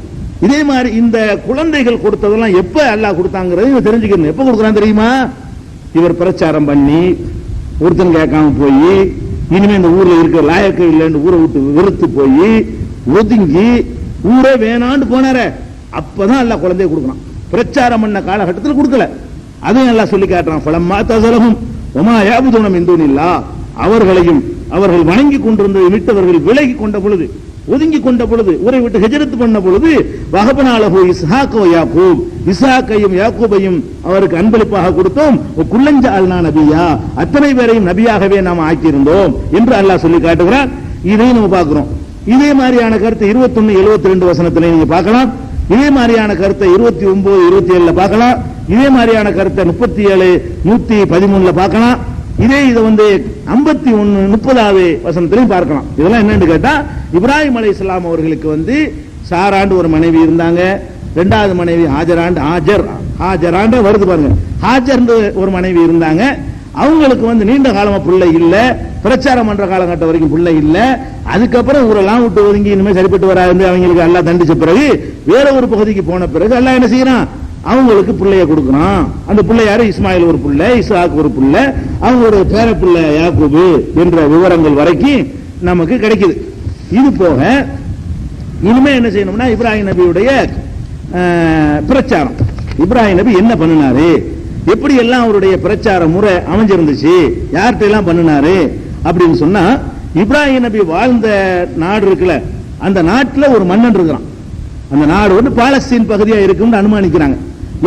இதே மாதிரி இந்த குழந்தைகள் கொடுத்ததெல்லாம் எப்ப அல்லாஹ் கொடுத்தாங்கிறது தெரிஞ்சுக்கணும். எப்ப கொடுக்குறான் தெரியுமா? இவர் பிரச்சாரம் பண்ணி ஒருத்தன் கேட்காம போய் இனிமே இந்த ஊர்ல இருக்க லாயக்கு இல்லைன்னு ஊரை விட்டு வெறுத்து போய் ஒதுங்கி ஊரே வேணான்னு போனார, அப்பதான் அல்லாஹ் குழந்தைய கொடுக்குறான். பிரச்சாரம் பண்ண காலகட்டத்தில் கொடுக்கல, அதையும் அல்லாஹ் சொல்லி காட்டுறான். ஃபலம்மா தஸலஹும் வமா யாபுதுன மின் தூனில்லாஹ், அவர்களையும் அவர்கள் வணங்கி கொண்டிருந்ததை விட்டவர்கள் விலகி கொண்ட பொழுது, ஒதுங்கி கொண்ட பொழுது, ஊரை விட்டு ஹிஜ்ரத் பண்ண பொழுது, வஹபனாலஹு இஸ்ஹாக வ யாக்கூப், இஸ்ஹாக்கையும் யாக்கூபையும் அவருக்கு அன்பளிப்பாக கொடுத்தோம், குல்லஞ்ச அல்னா நபியா, அத்தனை பேரையும் நபியாகவே நாம் ஆக்கியிருந்தோம் என்று அல்லாஹ் சொல்லி காட்டுகிறார். இதையும் நம்ம பார்க்கிறோம். இதே மாதிரியான கருத்தை 21, 72 வசனத்தில் நீங்க பார்க்கலாம். இதே மாதிரியான கருத்தை 29, 27 பார்க்கலாம். இதே மாதிரியான கருத்தை 37, 113 பார்க்கலாம். இதை 51, 30வது வசனத்திலையும் பார்க்கலாம். இதெல்லாம் என்னன்னு கேட்டா, இப்ராஹிம் அலைஹிஸ்ஸலாம் அவர்களுக்கு சாராண்டு ஒரு மனைவி இருந்தாங்க, இரண்டாவது மனைவி ஹாஜராண்டு வருது பாருங்க, ஹாஜர் ஒரு மனைவி இருந்தாங்க. அவங்களுக்கு நீண்ட காலமா பிள்ளை இல்ல, பிரச்சாரம் பண்ற காலகட்டம் வரைக்கும் பிள்ளை இல்ல. அதுக்கப்புறம் ஊரெல்லாம் விட்டு ஒதுங்கி இனிமே சரிப்பட்டு வராது அவங்களுக்கு எல்லாம் தண்டிச்ச பிறகு வேற ஒரு பகுதிக்கு போன பிறகு எல்லாம் என்ன செய்யறான், அவங்களுக்கு பிள்ளைய கொடுக்கறான். அந்த பிள்ளை யாரு, இஸ்மாயில் ஒரு பிள்ளை, இஸ்ஹாக் ஒரு பிள்ளை, அவங்களுடைய பேர பிள்ளை யாக்கூபு என்ற விவரங்கள் வரைக்கும் நமக்கு கிடைக்குது. இது போக இனிமே என்ன செய்யணும்னா, இப்ராஹிம் நபியுடைய பிரச்சாரம், இப்ராஹிம் நபி என்ன பண்ணினாரு, எப்படி எல்லாம் அவருடைய பிரச்சார முறை அமைஞ்சிருந்துச்சு, யார்கிட்ட எல்லாம் பண்ணினாரு அப்படின்னு சொன்னா, இப்ராஹிம் நபி வாழ்ந்த நாடு இருக்குல்ல, அந்த நாட்டில் ஒரு மன்னன் இருக்கிறான். அந்த நாடு பாலஸ்தீன் பகுதியா இருக்குன்னு அனுமானிக்கிறாங்க.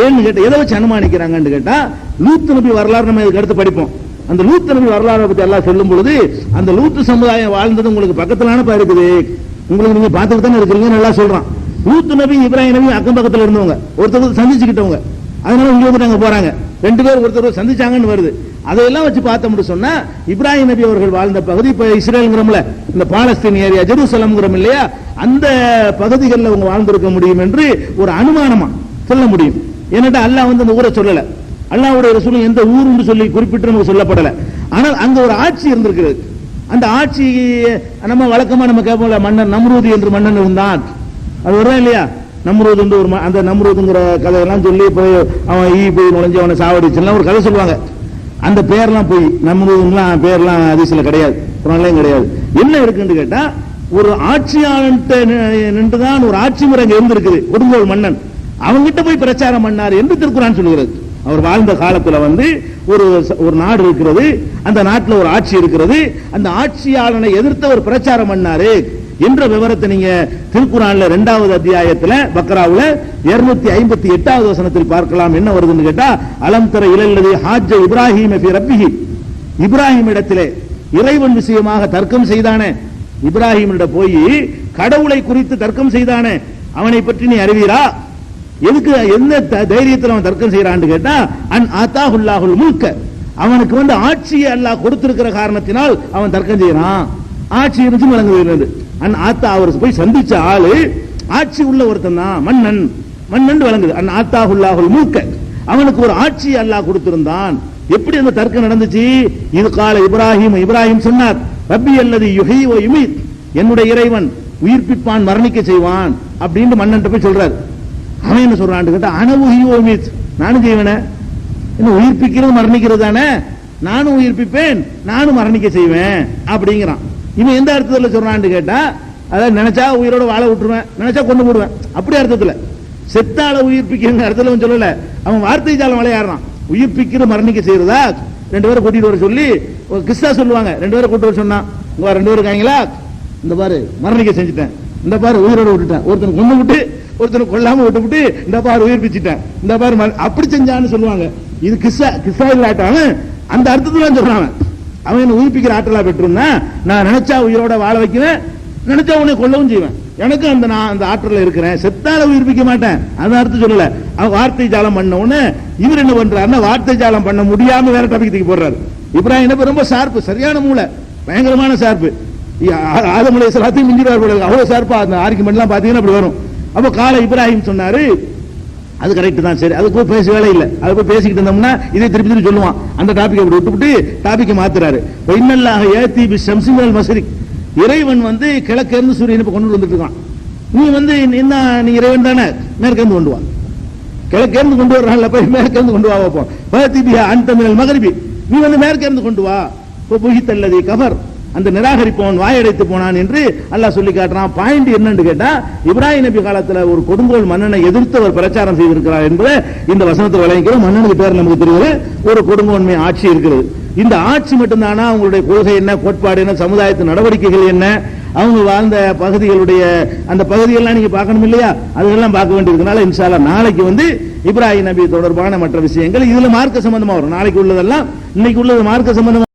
ஏன்னு கேட்டா, எதை வச்சு அனுமானிக்கிறாங்கன்னு கேட்டா, லூத் நபி வரலாறு நம்ம இதுக்கு அடுத்து படிப்போம். அந்த லூத் நபி வரலாறு பத்தி எல்லாம் சொல்லும் பொழுது, அந்த லூத் சமுதாயம் வாழ்ந்தது உங்களுக்கு பக்கத்திலான இருக்குது, உங்களுக்கு நீங்க பார்த்துட்டு தானே இருக்கிறீங்க, நல்லா சொல்றான். லூத் நபி இப்ராஹிம் நபி அக்கம் பக்கத்தில் இருந்தவங்க, ஒருத்தர் சந்திச்சுக்கிட்டவங்க, அதனால இங்க அங்க போறாங்க, ரெண்டு பேர் ஒருத்தர் சந்திச்சாங்கன்னு வருது. அதையெல்லாம் வச்சு பார்த்தோம்னு சொன்னா, இப்ராஹிம் நபி அவர்கள் வாழ்ந்த பகுதி இப்ப இஸ்ரேல்ங்கிறோம்ல, இந்த பாலஸ்தீன் ஏரியா ஜெருசலம்ங்கிறோம் இல்லையா, அந்த பகுதிகளில் அவங்க வாழ்ந்திருக்க முடியும் என்று ஒரு அனுமானமா சொல்ல முடியும். ஏன்னா அல்லாஹ் அந்த ஊரை சொல்லல, அல்லாஹ்வுடைய ரசூல் எந்த ஊருன்னு சொல்லி குறிப்பிட்டு நமக்கு சொல்லப்படல. ஆனால் அங்க ஒரு ஆட்சி இருந்திருக்கிறது. அந்த ஆட்சி நம்ம வழக்கமா நம்ம கேட்போம்ல, மன்னன் நம்ரூத் என்று மன்னன் இருந்தான், அது வரும் இல்லையா, நம்ரூத் என்று ஒரு அந்த நம்ரூத்ங்கிற கதையெல்லாம் சொல்லி போய் அவன் போய் நுழைஞ்சு அவனை சாவடிச்சுலாம் ஒரு கதை சொல்லுவாங்க. அந்த பேர்லாம் போய் நம்ரூத்லாம் பேர்லாம் ஹதீஸ்ல கிடையாது, குர்ஆன்லயும் கிடையாது. என்ன இருக்குன்னு கேட்டா, ஒரு ஆட்சியாளன்ட்ட நின்றுதான் ஒரு ஆட்சி முறை அங்க இருந்திருக்குது, கொடுங்கோல் மன்னன், அவங்கிட்ட போய் பிரச்சாரம் பண்ணார் என்று திருக்குர்ஆன் சொல்லுகிறது. அவர் வாழ்ந்த காலத்துல ஒரு நாடு இருக்கிறது, அந்த நாட்டில் ஒரு ஆட்சி இருக்கிறது, அந்த ஆட்சியாளனை எதிர்த்து ஒரு பிரச்சாரம் பண்ணாரு என்ற விவரத்தை நீங்க திருக்குர்ஆன்ல 2வது அத்தியாயத்துல பக்ராவுல 258வது வசனத்தில் பார்க்கலாம். என்ன வருதுன்னு கேட்டா, அலம் தர இலல்லதி ஹாஜ்ஜ இப்ராஹீம ஃபி ரப்பிஹி, இப்ராஹிம் இடத்திலே இறைவன் விஷயமாக தர்க்கம் செய்தானே, இப்ராஹிமிடம் போய் கடவுளை குறித்து தர்க்கம் செய்தானே, அவனை பற்றி நீ அறிவீரா? எதுக்கு, என்ன தைரியத்தில் அவன் தர்க்கம் செய்யறான்னு கேட்டா, அன் ஆத்தாஹுல்லாஹுல் முல்க, அவனுக்கு ஆட்சியை அல்லாஹ் கொடுத்திருக்கிற காரணத்தினால் அவன் தர்க்கம் செய்யறான். ஆட்சி இருந்து வழங்குகிறது. அன் ஆத்தா, அவர் போய் சந்திச்ச ஆளு ஆட்சி உள்ள ஒருத்தன் தான், மன்னன், மன்னன் வழங்குது. அன் ஆத்தாஹுல்லாஹுல் முல்க, அவனுக்கு ஒரு ஆட்சி அல்லாஹ் கொடுத்திருந்தான். எப்படி அந்த தர்க்கம் நடந்துச்சு? இது கால இப்ராஹிம் சொன்னார், ரப்பி அல்லது யுஹீ வ யுமீத், என்னுடைய இறைவன் உயிர்ப்பிப்பான் மரணிக்க செய்வான் அப்படின்னு மன்னன் போய் சொல்றாரு. அவன் என்ன சொல்றான்னு கேட்டா, அனவுஹி வ யுமீத், நானும் செய்வேன, என்ன உயிர்ப்பிக்கிறது மரணிக்கிறது தானே, நானும் உயிர்ப்பிப்பேன், நானும் மரணிக்க செய்வேன் அப்படிங்கிறான். இவன் எந்த அர்த்தத்தில் சொல்றான்னு கேட்டா, அதாவது நினைச்சா உயிரோட வாழ விட்டுருவேன், நினைச்சா கொண்டு போடுவேன், அப்படி அர்த்தத்தில், செத்தால உயிர்ப்பிக்கிற அர்த்தத்தில் சொல்லல. அவன் வார்த்தை ஜாலம் விளையாடுறான். உயிர்ப்பிக்கிற மரணிக்க செய்யறதா, ரெண்டு பேரும் கூட்டிட்டு வர சொல்லி ஒரு கிஸ்ஸா சொல்லுவாங்க. 2 பேரை கூட்டு வர சொன்னா, இங்க 2 பேர் இருக்காங்களா, இந்த பாரு மரணிக்க செஞ்சுட்டேன், இந்த பாரு உயிரோட விட்டுட்டேன், ஒருத்தனை கொண்டு விட்டு ஒருத்தனை கொல்லாம விட்டு இந்த பாரு உயிர்ப்பிச்சுட்டேன், இந்த பாரு அப்படி செஞ்சான்னு சொல்லுவாங்க. இது கிஸ்ஸா இல்லாட்டாலும் அந்த அர்த்தத்துல சொல்றாங்க. அவன் என்ன உயிர்ப்பிக்கிற ஆற்றலா பெற்றுனா, நான் நினைச்சா உயிரோட வாழ வைக்கிறேன், நினைச்சா உன்னை கொல்லவும் செய்வேன், எனக்கு நான் அந்த ஆற்றல இருக்கிறேன், செத்தால உயிர்ப்பிக்க மாட்டேன், அந்த அர்த்தம் சொல்லல. அவன் வார்த்தை ஜாலம் பண்ண உடனே இவர் என்ன பண்றாருன்னா, வார்த்தை ஜாலம் பண்ண முடியாம வேற டாபிக் தூக்கி போடுறாரு. இப்ராஹிம் நபி ரொம்ப ஷார்ப்பு, சரியான மூளை, பயங்கரமான ஷார்ப்பு. ஆதம் அலைஹிஸ்ஸலாத்தையும் மிஞ்சிடுவார் போல, அவ்வளவு ஷார்ப்பா அந்த ஆர்குமெண்ட் எல்லாம் பாத்தீங்கன்னா அப்படி வரும். அப்ப கால இப்ராஹிம் சொன்னாரு, அது கரெக்ட் தான், சரி அது போய் பேச வேலை இல்லை, அது போய் பேசிக்கிட்டு இருந்தோம்னா இதை திருப்பி திருப்பி சொல்லுவான். அந்த டாபிக் அப்படி விட்டுவிட்டு டாபிக்கை மாத்துறாரு. இன்னல்லாஹ யஅதி பிஷம்ஸி மினல் மஸ்ரிக், இறைவன் கிழக்கிருந்து சூரியனை கொண்டு வந்துட்டு இருக்கான். நீ என்ன, நீ இறைவன் தானே, மேற்கிருந்து கொண்டு வா, கிழக்கிருந்து கொண்டு வர்றான்ல, போய் மேற்கிருந்து கொண்டு வா வைப்போம். பஹதி பிஹா அன்த மினல் மக்ரிபி, நீ மேற்கிருந்து கொண்டு வா. புஹித்தல்லதி கஃபர், அந்த நிராகரிப்பவன் வாயடைத்து போனான் என்று அல்லாஹ் சொல்லி காட்டுறான். பாயிண்ட் என்னன்னு கேட்டா, இப்ராஹிம் நபி காலத்துல ஒரு கொடுங்கோல் மன்னனை எதிர்த்து அவர் பிரச்சாரம் செய்திருக்கிறார் என்பதை இந்த வசனத்தில் விளங்கிக்கிறோம். மன்னனுக்கு பேர் நமக்கு தெரியுது, ஒரு கொடுங்கோன்மை ஆட்சி இருக்கிறது. இந்த ஆட்சி மட்டும்தானா, அவங்களுடைய கொள்கை என்ன, கோட்பாடு என்ன, சமுதாயத்தின் நடவடிக்கைகள் என்ன, அவங்க வாழ்ந்த பகுதிகளுடைய அந்த பகுதியெல்லாம் நீங்க பார்க்கணும் இல்லையா, அதெல்லாம் பார்க்க வேண்டியிருக்கனால இன்ஷா அல்லாஹ் நாளைக்கு இப்ராஹிம் நபி தொடர்பான மற்ற விஷயங்கள் இதுல மார்க்க சம்பந்தமா வரும். நாளைக்கு உள்ளதெல்லாம் இன்னைக்கு உள்ளது மார்க்க சம்பந்தமா